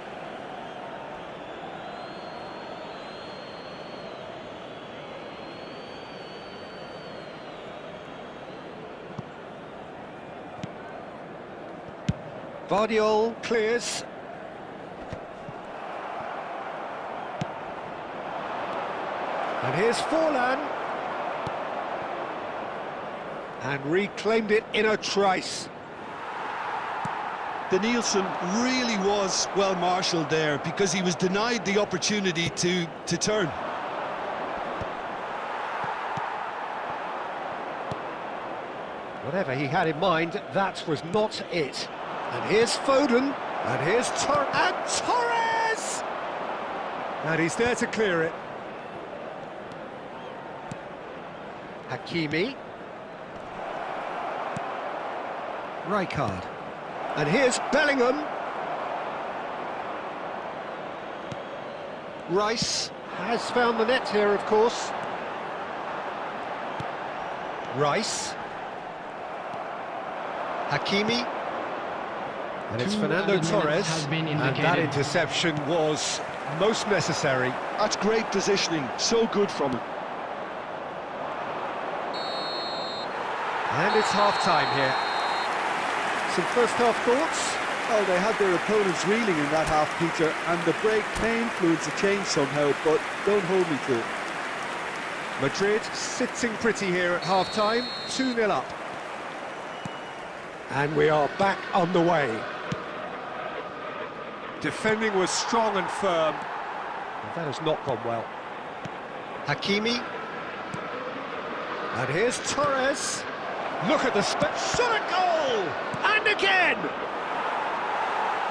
Vardiol clears. And here's Forlan. And reclaimed it in a trice. Danielson really was well marshalled there because he was denied the opportunity to turn. Whatever he had in mind, that was not it. And here's Foden. And here's Torres! And he's there to clear it. Hakimi. Rijkaard. And here's Bellingham. Rice has found the net here, of course. Rice. Hakimi. And it's Fernando Torres. And that interception was most necessary. That's great positioning, so good from him. And it's half-time here. Some first-half thoughts? Oh, they had their opponents reeling in that half, Peter, and the break may influence a change somehow, but don't hold me to it. Madrid sitting pretty here at half-time, 2-0 up. And we are back on the way. Defending was strong and firm. That has not gone well. Hakimi. And here's Torres. Look at the shot at goal! And again!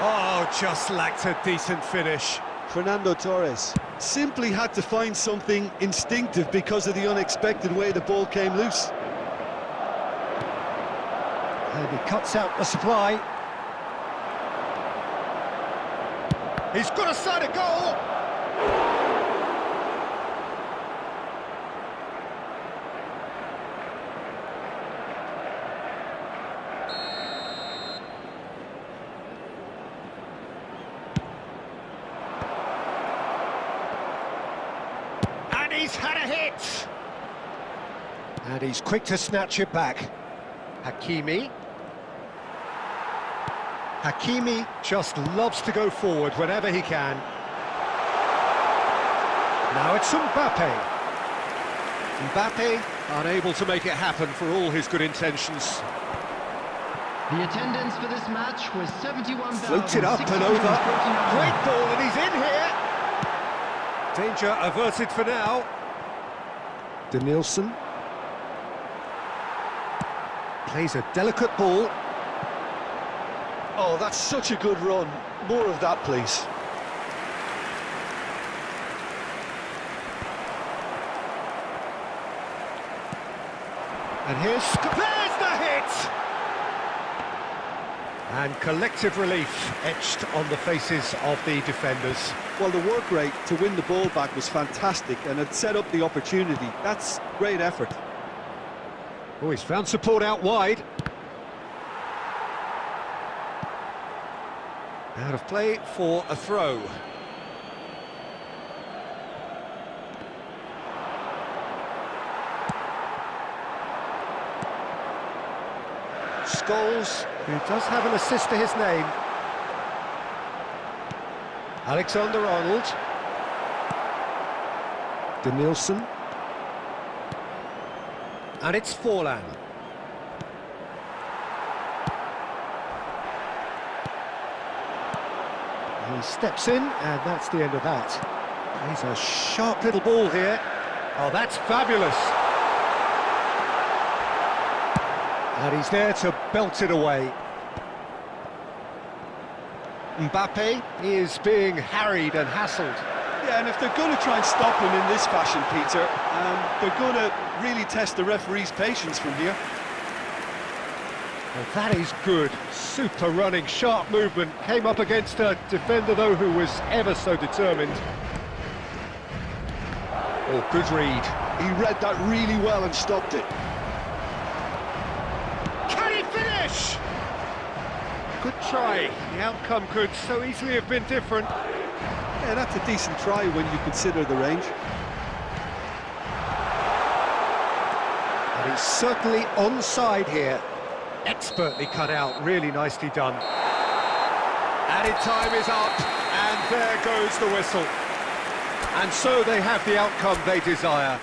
Oh, just lacked a decent finish. Fernando Torres simply had to find something instinctive because of the unexpected way the ball came loose. And he cuts out the supply. He's got a side of goal! And he's had a hit! And he's quick to snatch it back. Hakimi. Hakimi just loves to go forward whenever he can. Now it's Mbappe. Mbappe unable to make it happen for all his good intentions. The attendance for this match was 71,649. Floats it up and over. Great ball, and he's in here. Danger averted for now. Denilson. Plays a delicate ball. Oh, that's such a good run. More of that, please. And there's the hit! And collective relief etched on the faces of the defenders. Well, the work rate to win the ball back was fantastic, and it set up the opportunity. That's great effort. Oh, he's found support out wide. Out of play for a throw. Scholes, who does have an assist to his name. Alexander-Arnold. Denilson. And it's Forlan. He steps in, and that's the end of that. He's a sharp little ball here. Oh, that's fabulous. And he's there to belt it away. Mbappe is being harried and hassled. Yeah, and if they're going to try and stop him in this fashion, Peter, they're going to really test the referee's patience from here. Well, that is good. Super running, sharp movement. Came up against a defender, though, who was ever so determined. Oh, good read. He read that really well and stopped it. Can he finish? Good try. The outcome could so easily have been different. Yeah, that's a decent try when you consider the range. And he's certainly onside here. Expertly cut out, really nicely done. Added time is up, and there goes the whistle. And so they have the outcome they desire.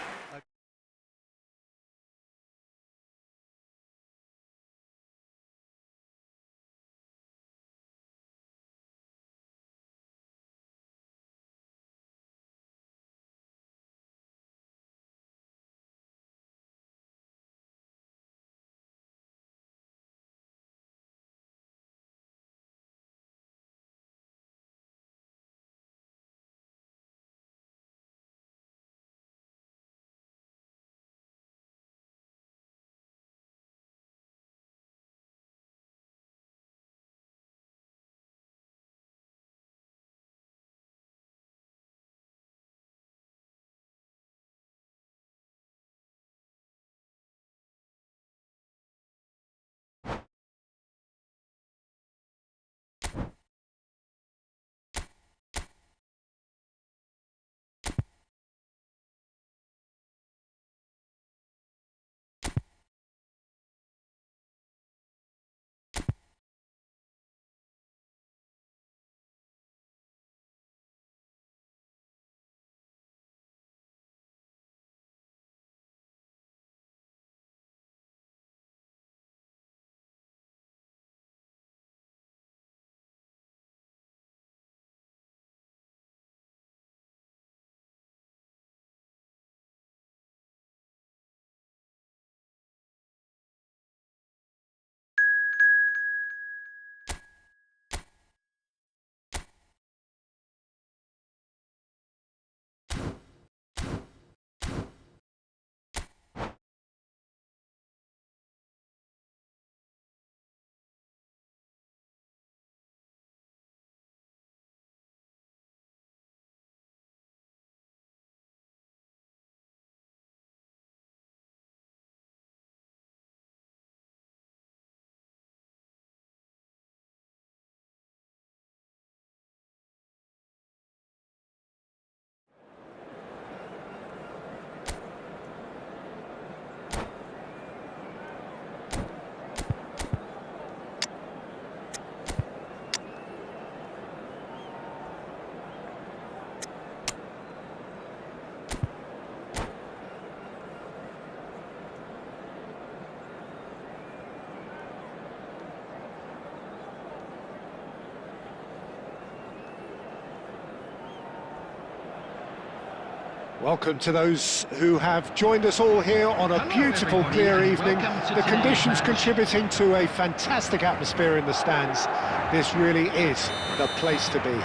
Welcome to those who have joined us all here on a beautiful, clear evening. The conditions contributing to a fantastic atmosphere in the stands. This really is the place to be.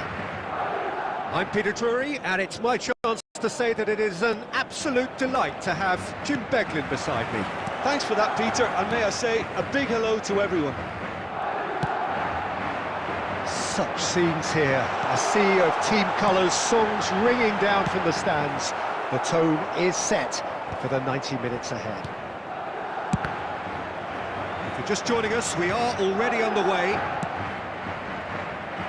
I'm Peter Drury, and it's my chance to say that it is an absolute delight to have Jim Beglin beside me. Thanks for that, Peter, and may I say a big hello to everyone. Such scenes here, a sea of team colours, songs ringing down from the stands. The tone is set for the 90 minutes ahead. If you're just joining us, we are already underway.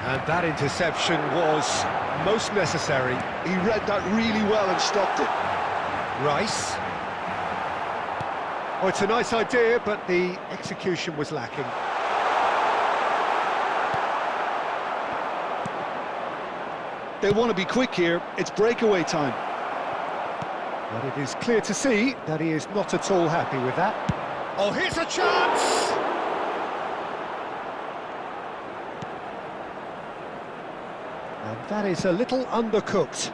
And that interception was most necessary. He read that really well and stopped it. Rice. Oh, it's a nice idea, but the execution was lacking. They want to be quick here, it's breakaway time. But it is clear to see that he is not at all happy with that. Oh, here's a chance! And that is a little undercooked.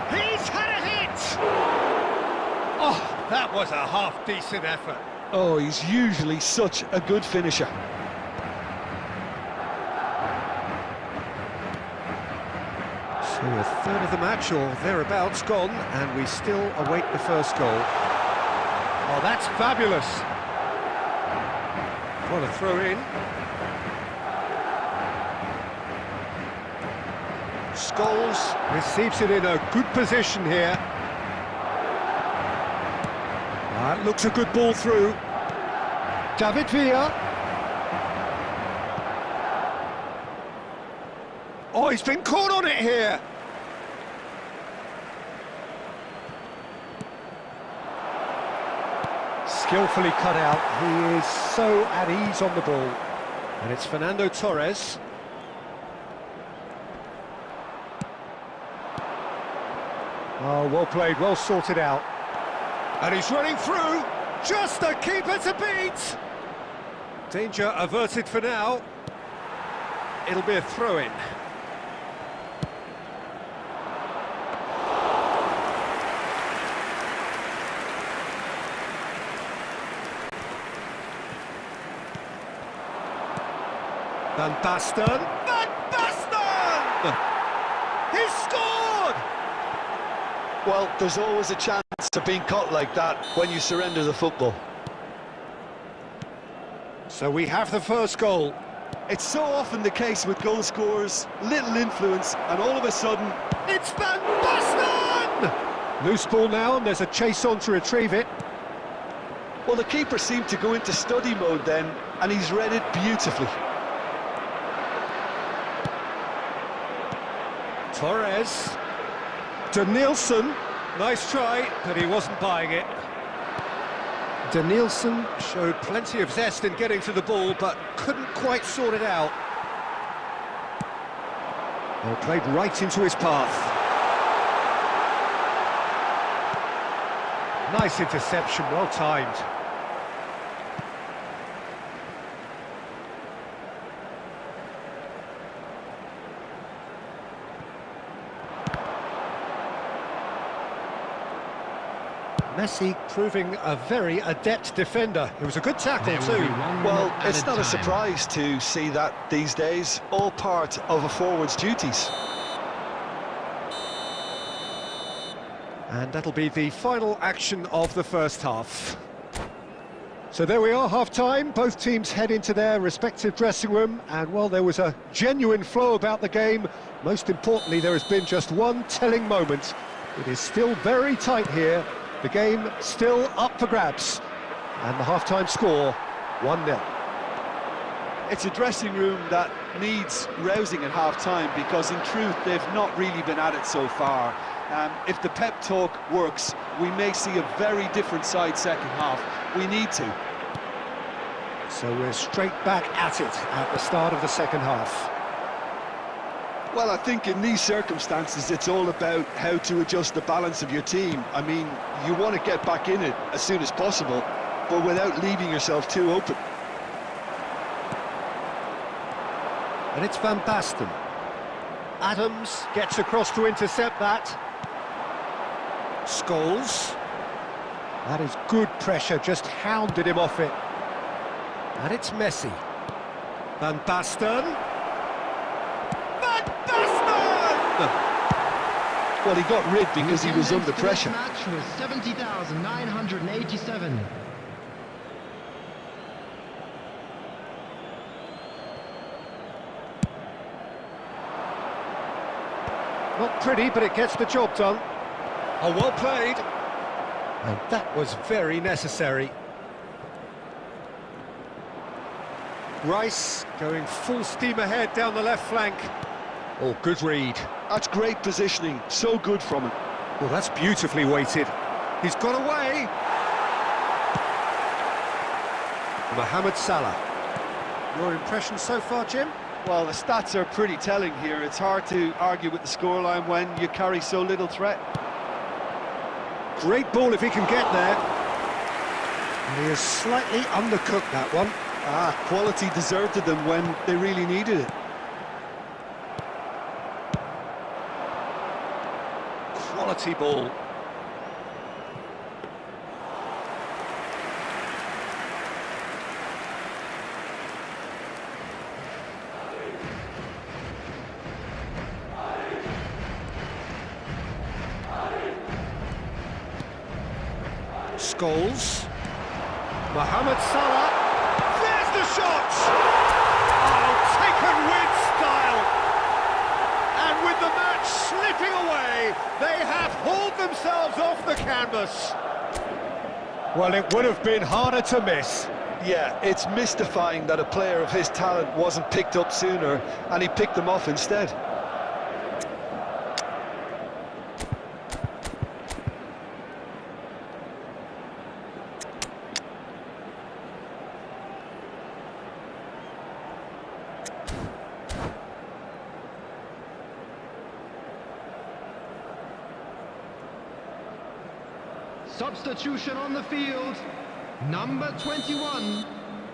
He's had a hit! Oh, that was a half-decent effort. Oh, he's usually such a good finisher. So a third of the match, or thereabouts, gone, and we still await the first goal. Oh, that's fabulous! What a throw in. Scholes receives it in a good position here. That looks a good ball through. David Villa. Oh, he's been caught on it here. Skillfully cut out. He is so at ease on the ball. And it's Fernando Torres. Oh, well played, well sorted out. And he's running through, just a keeper to beat! Danger averted for now. It'll be a throw-in. Van Basten! Van Basten! He scored! Well, there's always a chance of being caught like that when you surrender the football. So we have the first goal. It's so often the case with goal scorers, little influence, and all of a sudden... It's Van Basten! Loose ball now, and there's a chase on to retrieve it. Well, the keeper seemed to go into study mode then, and he's read it beautifully. Torres. Danielson. Nice try, but he wasn't buying it. Danielson showed plenty of zest in getting to the ball, but couldn't quite sort it out. Well, played right into his path. Nice interception, well timed. Messi proving a very adept defender. It was a good tackle too. Well, it's not a surprise to see that these days, all part of a forward's duties. And that'll be the final action of the first half. So there we are, half-time. Both teams head into their respective dressing room, and while there was a genuine flow about the game, most importantly there has been just one telling moment. It is still very tight here. The game still up for grabs, and the half-time score, 1-0. It's a dressing room that needs rousing at half-time because, in truth, they've not really been at it so far. If the pep talk works, we may see a very different side second half. We need to. So we're straight back at it at the start of the second half. Well, I think in these circumstances, it's all about how to adjust the balance of your team. I mean, you want to get back in it as soon as possible, but without leaving yourself too open. And it's Van Basten. Adams gets across to intercept that. Scholes. That is good pressure, just hounded him off it. And it's Messi. Van Basten. Van Basten! Well, he got rid because he was under pressure. The match was 70,987. Not pretty, but it gets the job done. Oh, well played. And that was very necessary. Rice going full steam ahead down the left flank. Oh, good read. That's great positioning, so good from him. Well, that's beautifully weighted. He's got away. Mohamed Salah. Your impression so far, Jim? Well, the stats are pretty telling here. It's hard to argue with the scoreline when you carry so little threat. Great ball if he can get there. And he has slightly undercooked that one. Quality deserted them when they really needed it. Quality ball. Scholes. Mohamed Salah. There's the shot! Oh, taken with style. And with the match slipping away, they have hauled themselves off the canvas. Well, it would have been harder to miss. Yeah, it's mystifying that a player of his talent wasn't picked up sooner, and he picked them off instead. Substitution on the field. Number 21,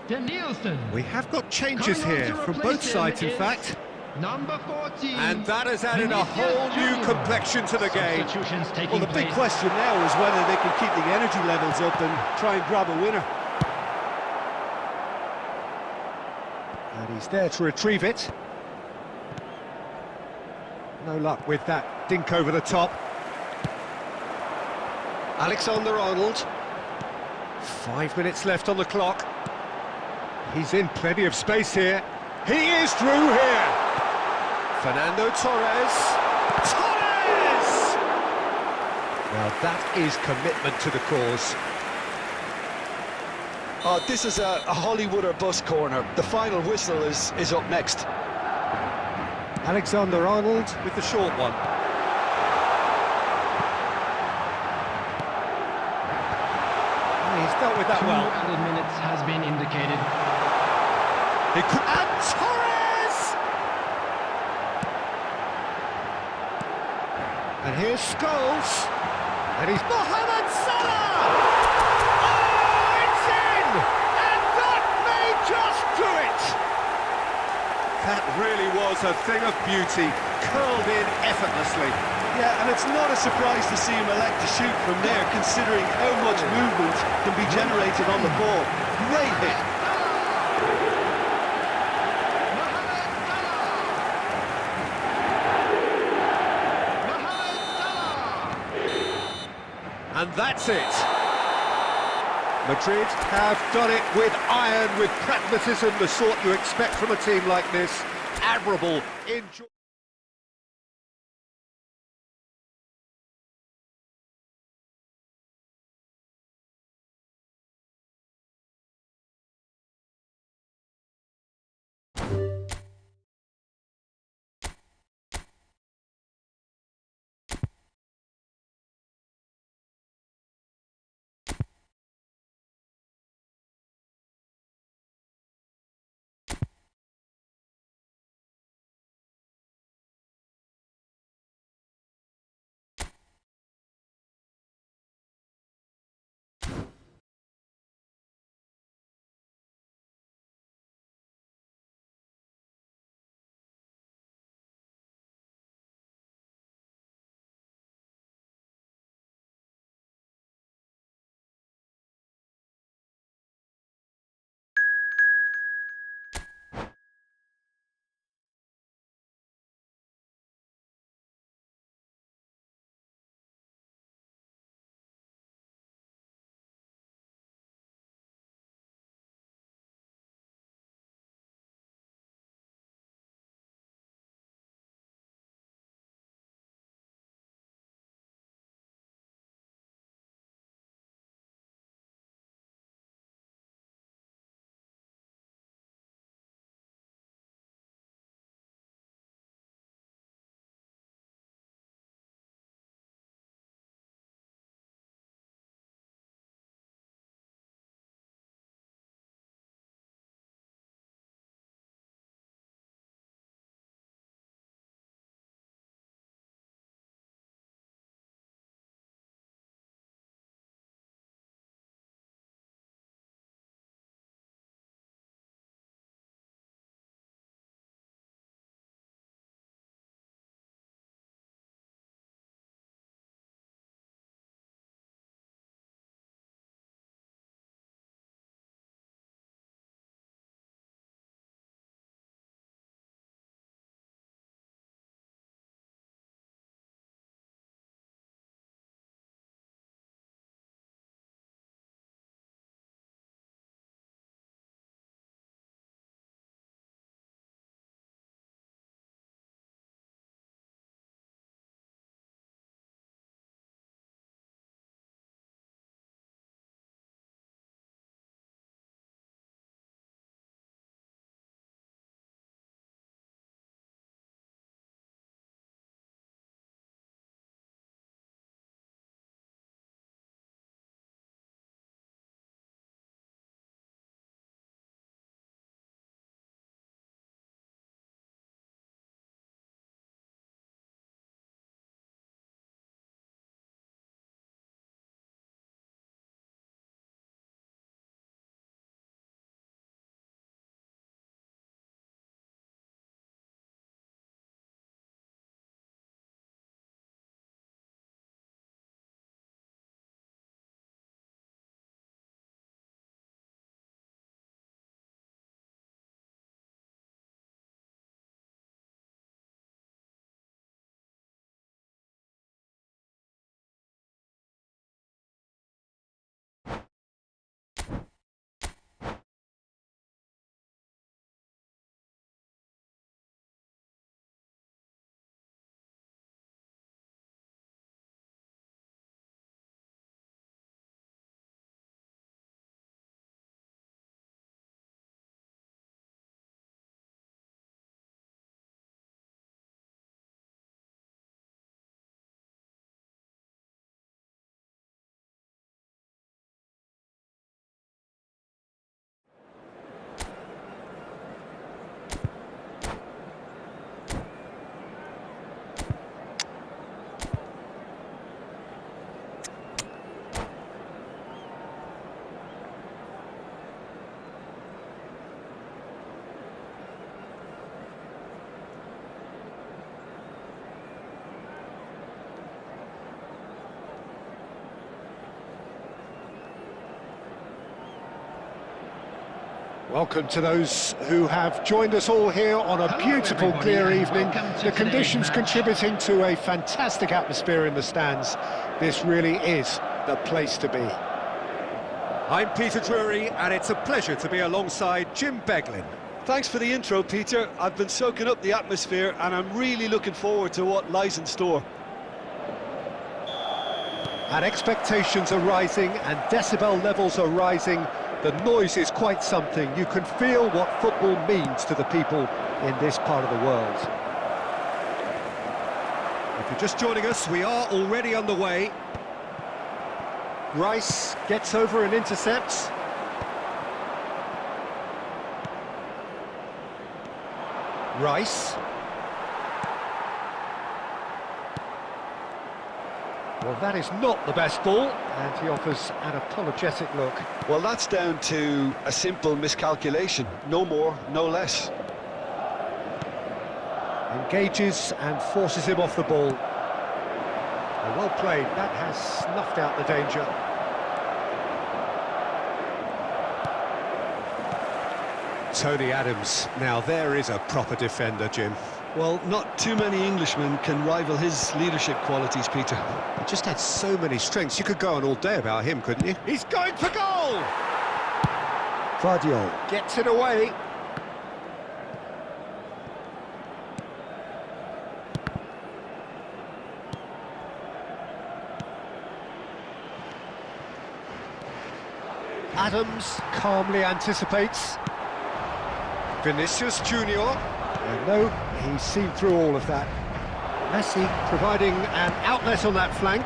Danielson. We have got changes Coming on here to from replace both sides, him in is fact. Number 14. And that has added a whole new Junior. complexion to the game. Substitutions taking Well, the big place. question now is whether they can keep the energy levels up and try and grab a winner. And he's there to retrieve it. No luck with that dink over the top. Alexander-Arnold. 5 minutes left on the clock. He's in plenty of space here. He is through here. Fernando Torres. Torres! Now that is commitment to the cause. This is a Hollywood or bust corner. The final whistle is up next. Alexander-Arnold with the short one. He's dealt with that 2 well. added minutes has been indicated. He could... And Torres! And here's Scholes. And he's Mohamed Salah! Oh, it's in! And that may just do it! That really was a thing of beauty, curled in effortlessly. Yeah, and it's not a surprise to see him elect to shoot from there, considering how much movement can be generated on the ball. Great hit. And that's it. Madrid have done it with iron, with pragmatism, the sort you expect from a team like this. Admirable. Enjoy. Welcome to those who have joined us all here on a beautiful, clear evening. The conditions contributing to a fantastic atmosphere in the stands. This really is the place to be. I'm Peter Drury, and it's a pleasure to be alongside Jim Beglin. Thanks for the intro, Peter. I've been soaking up the atmosphere, and I'm really looking forward to what lies in store. And expectations are rising, and decibel levels are rising. The noise is quite something. You can feel what football means to the people in this part of the world. If you're just joining us, we are already underway. Rice gets over and intercepts. Rice. Well, that is not the best ball, and he offers an apologetic look. Well, that's down to a simple miscalculation. No more, no less. Engages and forces him off the ball. Well played, that has snuffed out the danger. Tony Adams, now there is a proper defender, Jim. Well, not too many Englishmen can rival his leadership qualities, Peter. He just had so many strengths. You could go on all day about him, couldn't you? He's going for goal! Vardiol gets it away. Adams calmly anticipates. Vinicius Junior. And no, he's seen through all of that. Messi providing an outlet on that flank.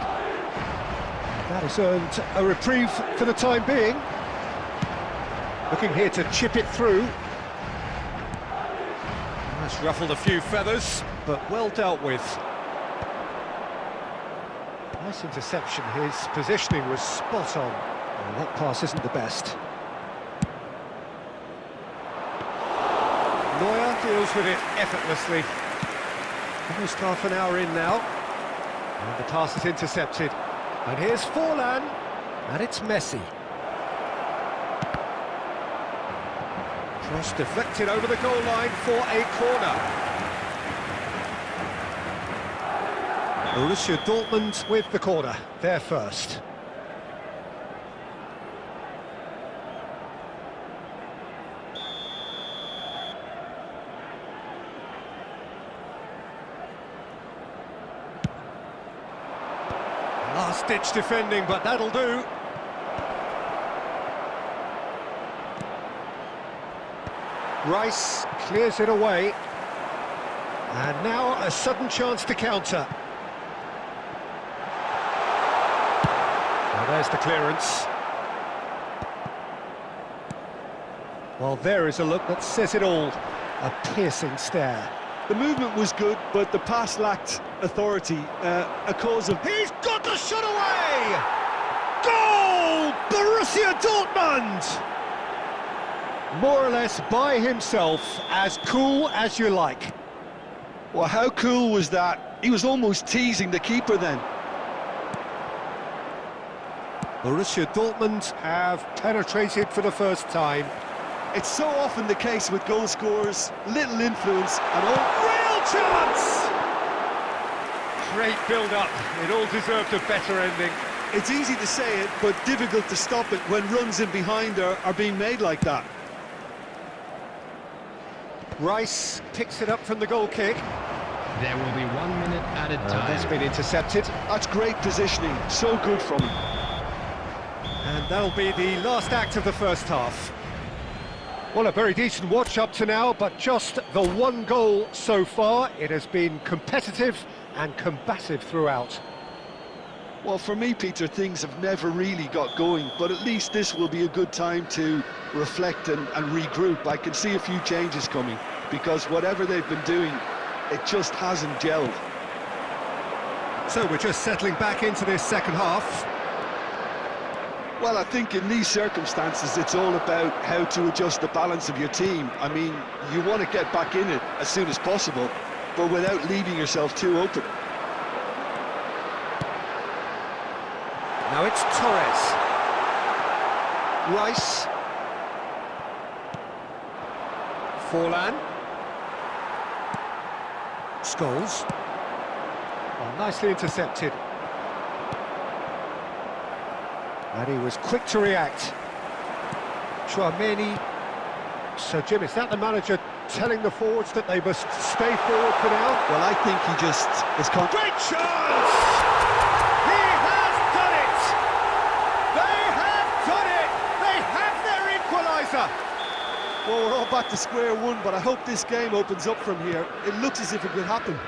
That has earned a reprieve for the time being. Looking here to chip it through. That's ruffled a few feathers, but well dealt with. Nice interception. His positioning was spot on. Well, that pass isn't the best. Neuer deals with it effortlessly. Almost half an hour in now. And the pass is intercepted. And here's Forlan. And it's Messi. Cross deflected over the goal line for a corner. Borussia Dortmund with the corner. They're first. Last-ditch defending, but that'll do. Rice clears it away. And now a sudden chance to counter. Now there's the clearance. Well, there is a look that says it all. A piercing stare. The movement was good, but the pass lacked authority. A cause of... He's got the shot away! Goal! Borussia Dortmund! More or less by himself, as cool as you like. Well, how cool was that? He was almost teasing the keeper then. Borussia Dortmund have penetrated for the first time. It's so often the case with goal scorers, little influence and all... Real chance! Great build-up, it all deserved a better ending. It's easy to say it, but difficult to stop it when runs in behind are being made like that. Rice picks it up from the goal kick. There will be 1 minute added time. That's been intercepted. That's great positioning, so good from him. And that'll be the last act of the first half. Well, a very decent watch up to now, but just the one goal so far. It has been competitive and combative throughout. Well, for me, Peter, things have never really got going, but at least this will be a good time to reflect and regroup. I can see a few changes coming, because whatever they've been doing, it just hasn't gelled. So we're just settling back into this second half. Well, I think in these circumstances, it's all about how to adjust the balance of your team. I mean, you want to get back in it as soon as possible, but without leaving yourself too open. Now it's Torres. Rice. Forlan. Scholes. Oh, nicely intercepted. And he was quick to react. Tchouaméni. So, Jim, is that the manager telling the forwards that they must stay forward for now? Well, I think he just is Great chance! He has done it! They have done it! They have their equaliser! Well, we're all back to square one, but I hope this game opens up from here. It looks as if it could happen.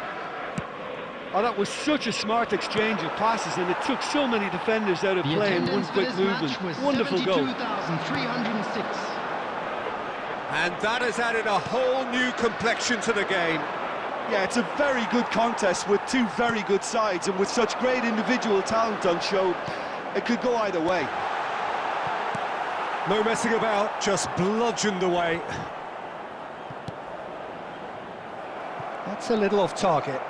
Oh, that was such a smart exchange of passes, and it took so many defenders out of play in one quick movement. Wonderful goal. 72,306. And that has added a whole new complexion to the game. Yeah, it's a very good contest with two very good sides, and with such great individual talent on show, it could go either way. No messing about, just bludgeoned away. That's a little off target.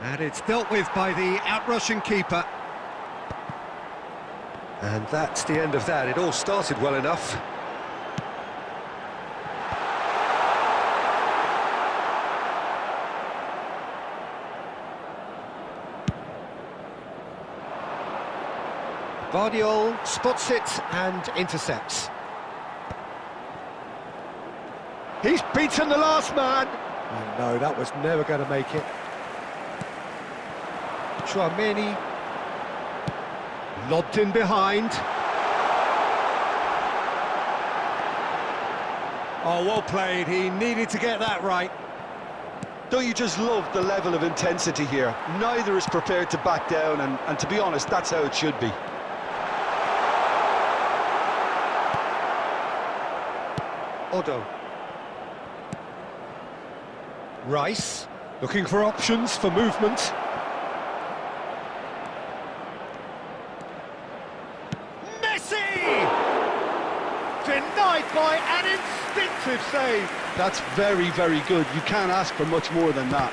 And it's dealt with by the out-rushing keeper. And that's the end of that. It all started well enough. Guardiola spots it and intercepts. He's beaten the last man. Oh, no, that was never going to make it. Tchouaméni lobbed in behind. Oh, well played. He needed to get that right. Don't you just love the level of intensity here? Neither is prepared to back down, and to be honest, that's how it should be. Odo. Rice, looking for options for movement. Denied by an instinctive save. That's very, very good. You can't ask for much more than that.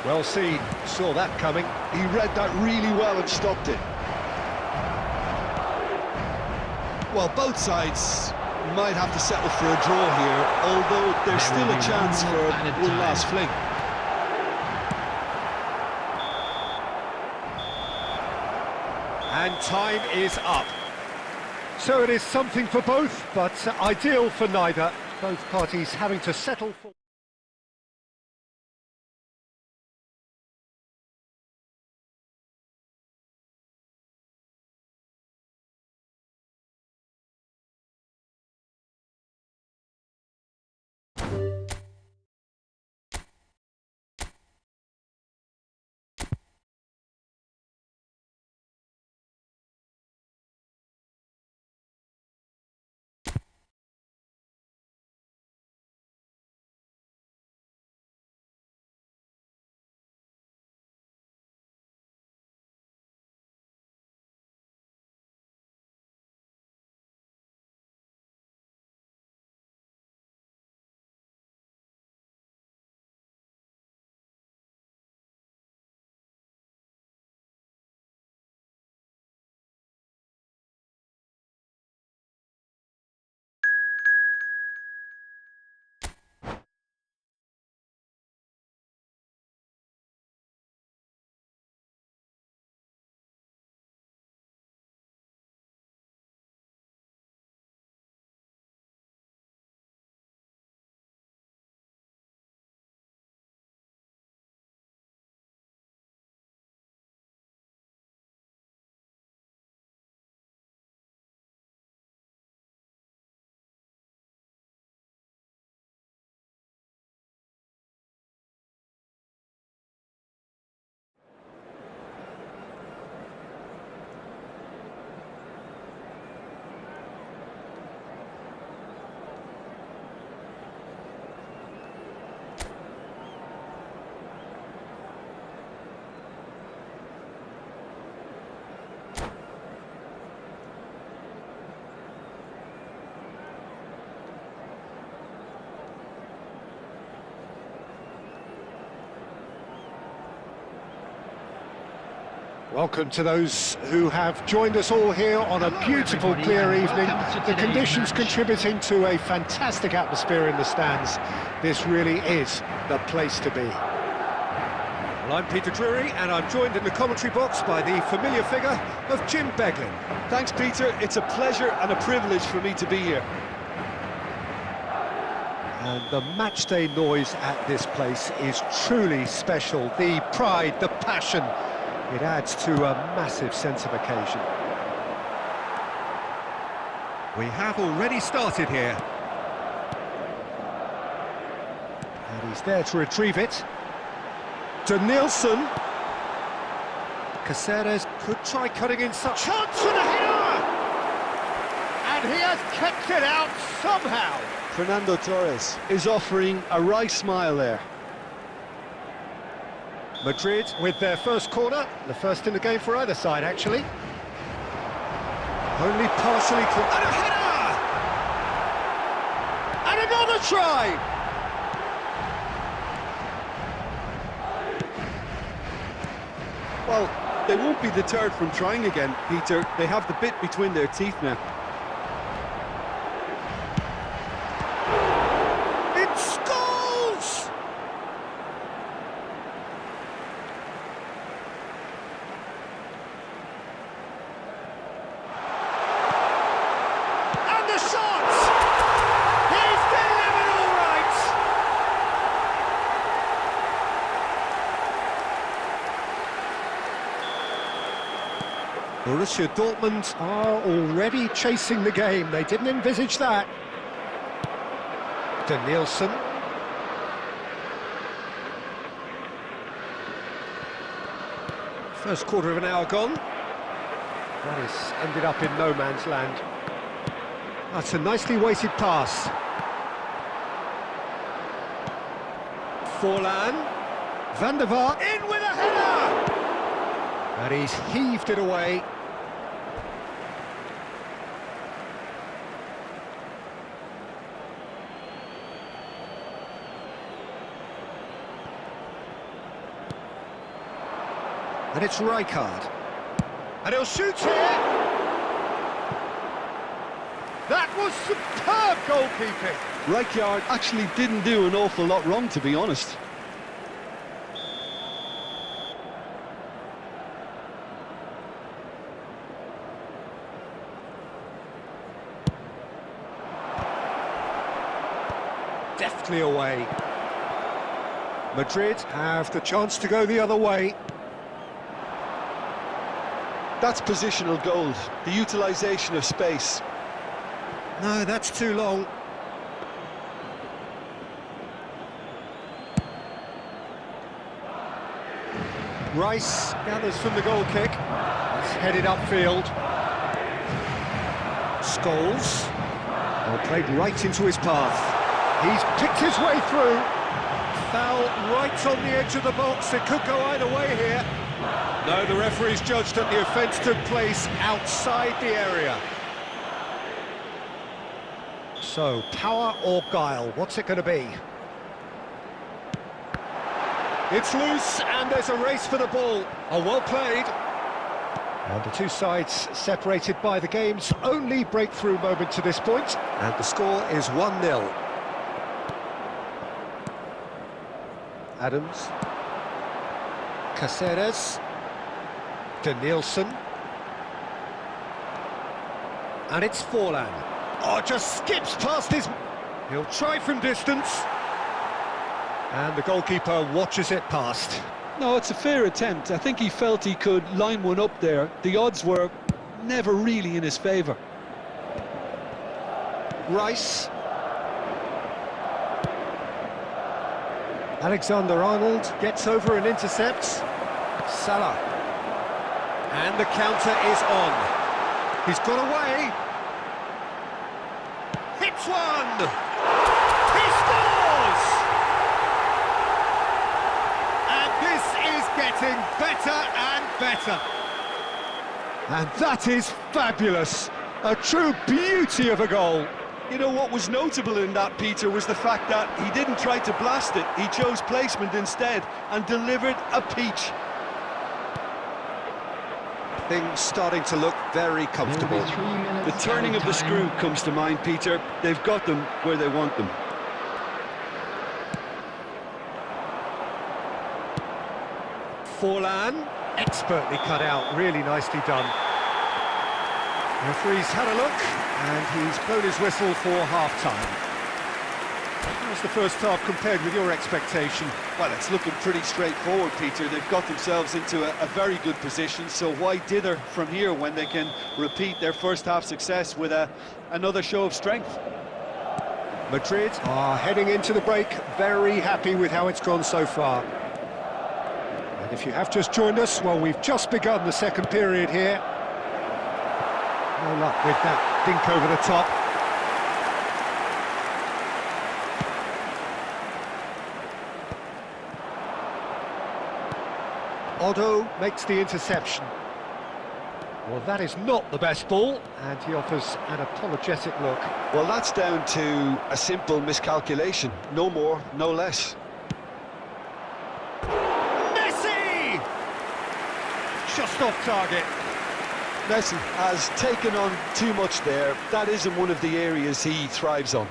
Well seen, saw that coming. He read that really well and stopped it. Well, both sides might have to settle for a draw here, although there's still a chance for one last fling. And time is up. So it is something for both, but ideal for neither. Both parties having to settle for... Welcome to those who have joined us all here on a beautiful, clear evening. The conditions contributing to a fantastic atmosphere in the stands. This really is the place to be. Well, I'm Peter Drury, and I'm joined in the commentary box by the familiar figure of Jim Beglin. Thanks, Peter. It's a pleasure and a privilege for me to be here. And the matchday noise at this place is truly special. The pride, the passion, it adds to a massive sense of occasion. We have already started here. And he's there to retrieve it. Danielson. Caceres could try cutting inside. Chance for the header! And he has kept it out somehow. Fernando Torres is offering a wry smile there. Madrid with their first corner, the first in the game for either side, actually. Only partially... And a header! And another try! Well, they won't be deterred from trying again, Peter. They have the bit between their teeth now. It scores! And the shot! He's delivered all right! Borussia Dortmund are already chasing the game. They didn't envisage that. Danielson. First quarter of an hour gone. That has ended up in no man's land. That's a nicely weighted pass. Forlan. Van der Vaart in with a header! And he's heaved it away. And it's Rijkaard. And he'll shoot here! That was superb goalkeeping! Rijkaard actually didn't do an awful lot wrong, to be honest. Deftly away. Madrid have the chance to go the other way. That's positional gold, the utilisation of space. No, that's too long. Rice gathers from the goal kick. He's headed upfield. Scholes. Well, played right into his path. He's picked his way through. Foul right on the edge of the box. It could go either way here. No, the referee's judged that the offence took place outside the area. So, power or guile, what's it going to be? It's loose, and there's a race for the ball. Oh, well played. And the two sides separated by the game's only breakthrough moment to this point, and the score is 1-0. Adams. Caceres. Danielson. And it's Forlan. Oh, just skips past his... He'll try from distance. And the goalkeeper watches it past. No, it's a fair attempt. I think he felt he could line one up there. The odds were never really in his favour. Rice. Alexander-Arnold gets over and intercepts. Salah. And the counter is on. He's got away. Hits one! He scores! And this is getting better and better. And that is fabulous. A true beauty of a goal. You know, what was notable in that, Peter, was the fact that he didn't try to blast it. He chose placement instead and delivered a peach. Things starting to look very comfortable. The turning of the screw comes to mind, Peter. They've got them where they want them. Forlan, expertly cut out, really nicely done. The referee's had a look, and he's blown his whistle for half-time. How's the first half compared with your expectation? Well, it's looking pretty straightforward, Peter. They've got themselves into a very good position, so why dither from here when they can repeat their first half success with another show of strength? Madrid are heading into the break, very happy with how it's gone so far. And if you have just joined us, well, we've just begun the second period here. No luck with that dink over the top. Otto makes the interception. Well, that is not the best ball, and he offers an apologetic look. Well, that's down to a simple miscalculation. No more, no less. Messi! Just off target. Messi has taken on too much there. That isn't one of the areas he thrives on.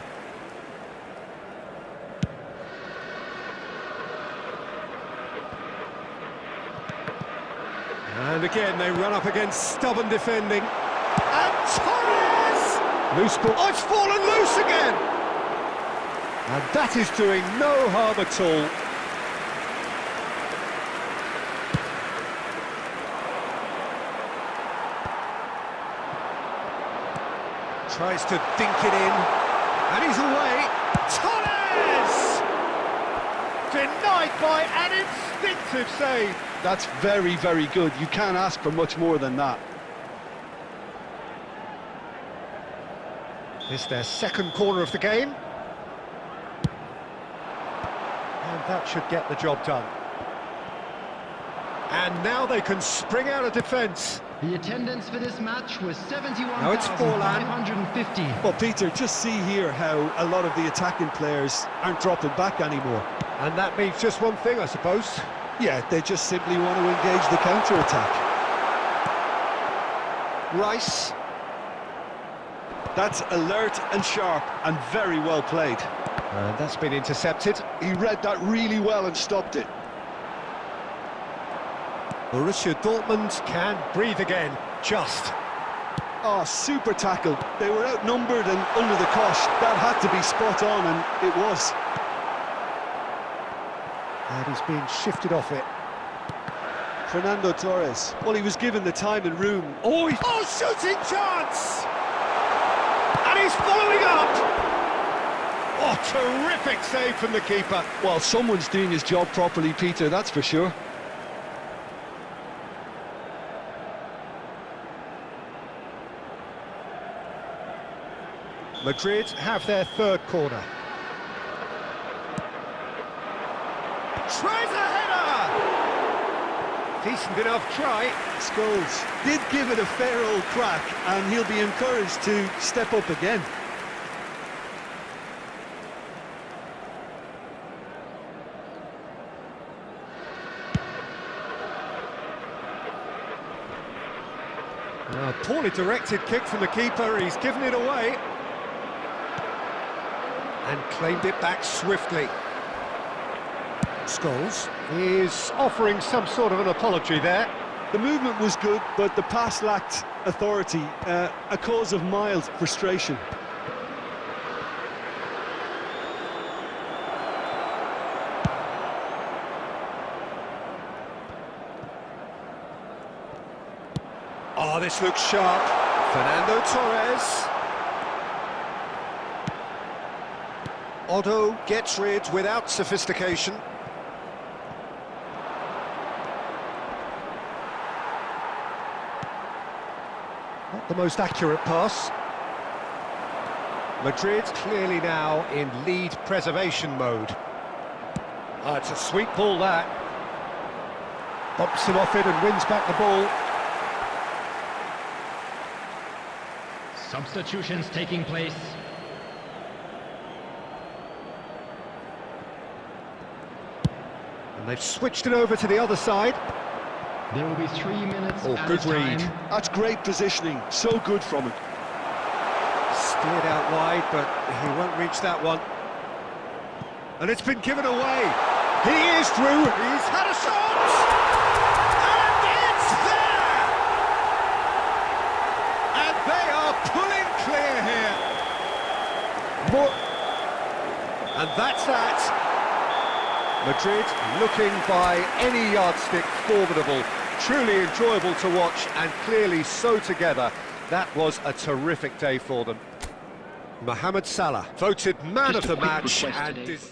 And again, they run up against stubborn defending. And Torres! Loose ball. Oh, it's fallen loose again! And that is doing no harm at all. Tries to dink it in. And he's away. Torres! Denied by an instinctive save. That's very, very good. You can't ask for much more than that. It's their second corner of the game. And that should get the job done. And now they can spring out of defence. The attendance for this match was Now it's Forlan. 71,550. Well, Peter, just see here how a lot of the attacking players aren't dropping back anymore. And that means just one thing, I suppose. Yeah, they just simply want to engage the counter-attack. Rice. That's alert and sharp and very well played. And that's been intercepted. He read that really well and stopped it. Borussia Dortmund can breathe again, just. Oh, super tackle. They were outnumbered and under the cosh. That had to be spot on, and it was. And he's being shifted off it. Fernando Torres. Well, he was given the time and room. Oh, shooting chance! And he's following up! Oh, terrific save from the keeper. Well, someone's doing his job properly, Peter, that's for sure. Madrid have their third corner. Tries a header! Decent enough try. Scholes did give it a fair old crack, and he'll be encouraged to step up again. A poorly directed kick from the keeper, he's given it away. And claimed it back swiftly. Scholes is offering some sort of an apology there. The movement was good, but the pass lacked authority, a cause of mild frustration. Oh, this looks sharp. Fernando Torres. Otto gets rid without sophistication. Not the most accurate pass. Madrid clearly now in lead preservation mode. Oh, it's a sweet ball, that. Bumps him off it and wins back the ball. Substitutions taking place. And they've switched it over to the other side. There will be 3 minutes Oh, at good this time. read. That's great positioning, so good from him. Steered out wide, but he won't reach that one. And it's been given away. He is through. He's had a shot! And it's there! And they are pulling clear here. And that's that. Madrid looking by any yardstick formidable. Truly enjoyable to watch and clearly so together. That was a terrific day for them. Mohamed Salah, voted man Just of a the quick match, request and today. is...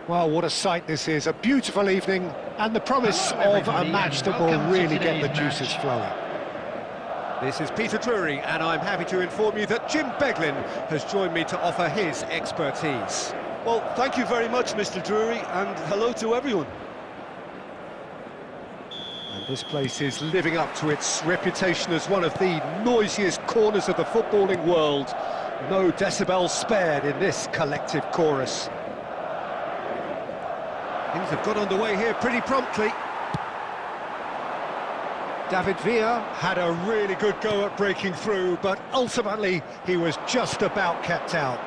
Well, what a sight this is. A beautiful evening and the promise Hello, of a everybody, match and that will welcome to really get the today's juices match. flowing. This is Peter Drury, and I'm happy to inform you that Jim Beglin has joined me to offer his expertise. Well, thank you very much, Mr. Drury, and hello to everyone. And this place is living up to its reputation as one of the noisiest corners of the footballing world. No decibels spared in this collective chorus. Things have got underway here pretty promptly. David Villa had a really good go at breaking through, but ultimately he was just about kept out.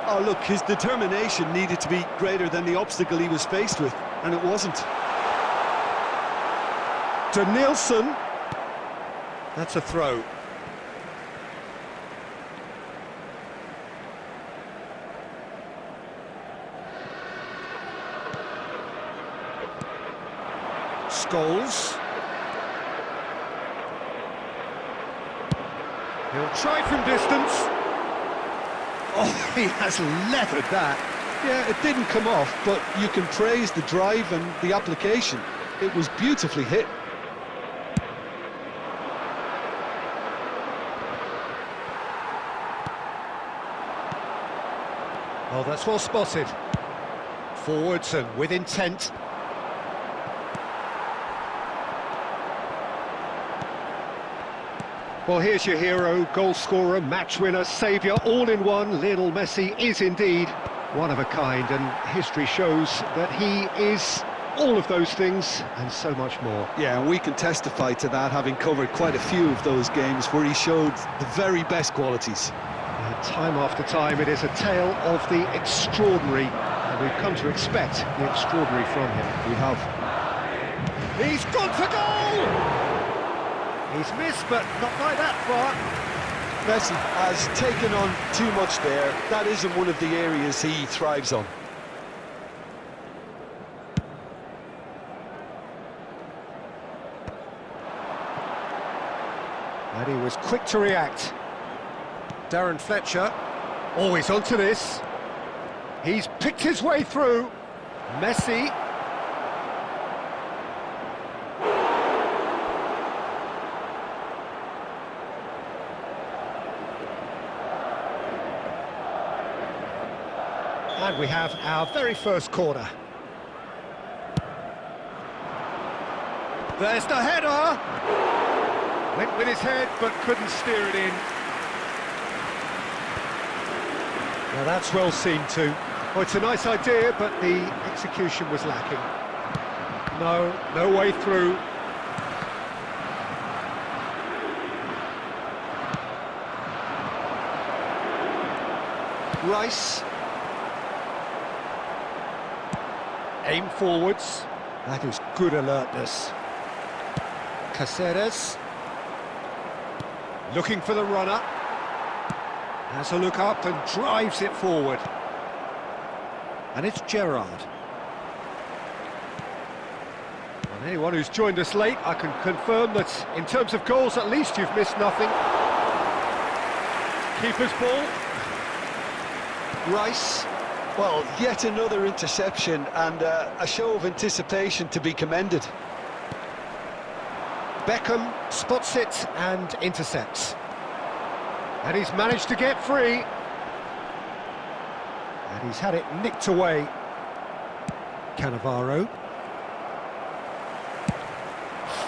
Oh, look, his determination needed to be greater than the obstacle he was faced with, and it wasn't. To Nielsen. That's a throw. Scholes. He'll try from distance. Oh, he has leathered that. Yeah, it didn't come off, but you can praise the drive and the application. It was beautifully hit. Oh, that's well spotted. Forwards and with intent. Well, here's your hero, goal scorer, match winner, saviour, all in one. Lionel Messi is indeed one of a kind, and history shows that he is all of those things and so much more. Yeah, and we can testify to that, having covered quite a few of those games where he showed the very best qualities. And time after time, it is a tale of the extraordinary, and we've come to expect the extraordinary from him. We have. He's gone for goal! He's missed, but not by that far. Messi has taken on too much there. That isn't one of the areas he thrives on. And he was quick to react. Darren Fletcher, always onto this. He's picked his way through. Messi, And we have our very first corner. There's the header! Went with his head, but couldn't steer it in. Now that's well seen too. Oh, it's a nice idea, but the execution was lacking. No way through. Rice. Aim forwards. That is good alertness. Caceres. Looking for the runner. Has a look up and drives it forward. And it's Gerrard. And anyone who's joined us late, I can confirm that in terms of goals, at least you've missed nothing. Keeper's ball. Rice. Well, yet another interception and a show of anticipation to be commended. Beckham spots it and intercepts. And he's managed to get free. And he's had it nicked away. Cannavaro.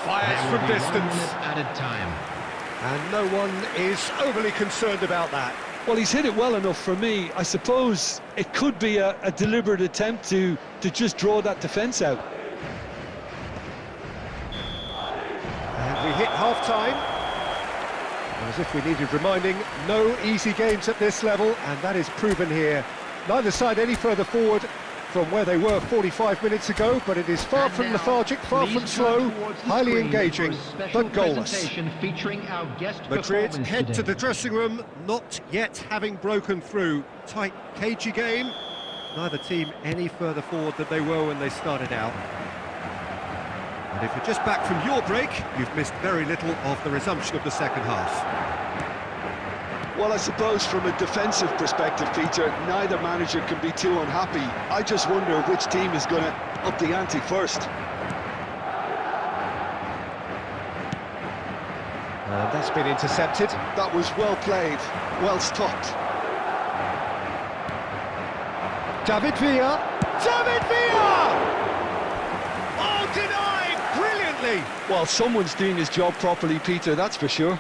Fires from distance. Added time. And no one is overly concerned about that. Well, he's hit it well enough for me. I suppose it could be a deliberate attempt to just draw that defence out. And we hit half-time. As if we needed reminding, no easy games at this level, and that is proven here. Neither side any further forward from where they were 45 minutes ago, but it is far from lethargic, far from slow, highly engaging, but goalless. Madrid head to the dressing room, not yet having broken through. Tight, cagey game. Neither team any further forward than they were when they started out. And if you're just back from your break, you've missed very little of the resumption of the second half. Well, I suppose from a defensive perspective, Peter, neither manager can be too unhappy. I just wonder which team is going to up the ante first. And that's been intercepted. That was well played, well stopped. David Villa! David Villa! Oh, denied brilliantly! Well, someone's doing his job properly, Peter, that's for sure.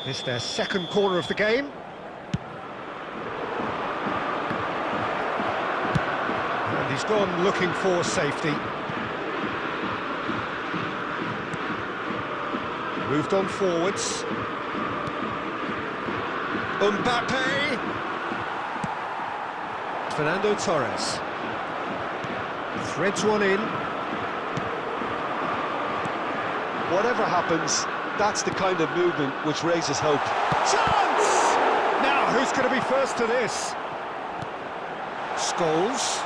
It's their second corner of the game. And he's gone looking for safety. Moved on forwards. Mbappe. Fernando Torres. Threads one in. Whatever happens, that's the kind of movement which raises hope. Chance! Now, who's going to be first to this? Scholes.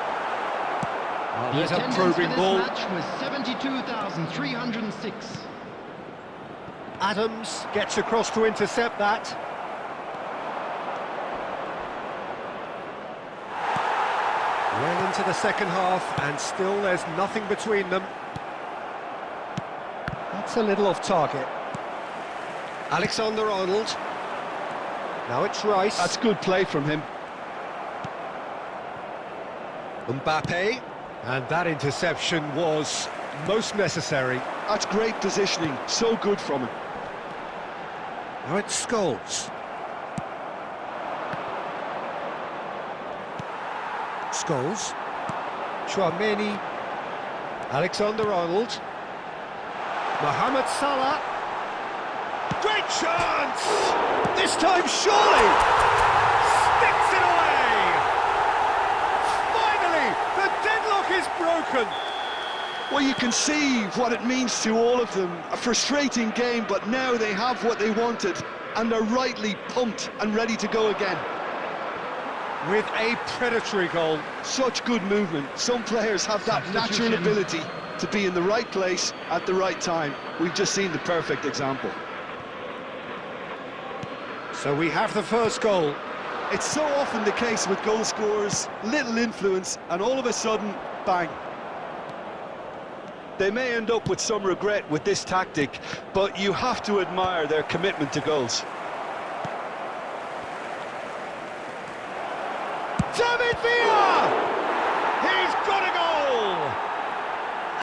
Oh, there's a probing ball. The match was 72,306. Adams gets across to intercept that. Well into the second half, and still there's nothing between them. That's a little off target. Alexander-Arnold. Now it's Rice. That's good play from him. Mbappe. And that interception was most necessary. That's great positioning, so good from him. Now it's Scholes. Scholes. Chouameni. Alexander-Arnold. Mohamed Salah. Great chance! This time surely! Sticks it away! Finally, the deadlock is broken! Well, you can see what it means to all of them. A frustrating game, but now they have what they wanted, and they're rightly pumped and ready to go again. With a predatory goal. Such good movement. Some players have that natural ability to be in the right place at the right time. We've just seen the perfect example. So we have the first goal. It's so often the case with goal scorers, little influence, and all of a sudden, bang. They may end up with some regret with this tactic, but you have to admire their commitment to goals. David Villa!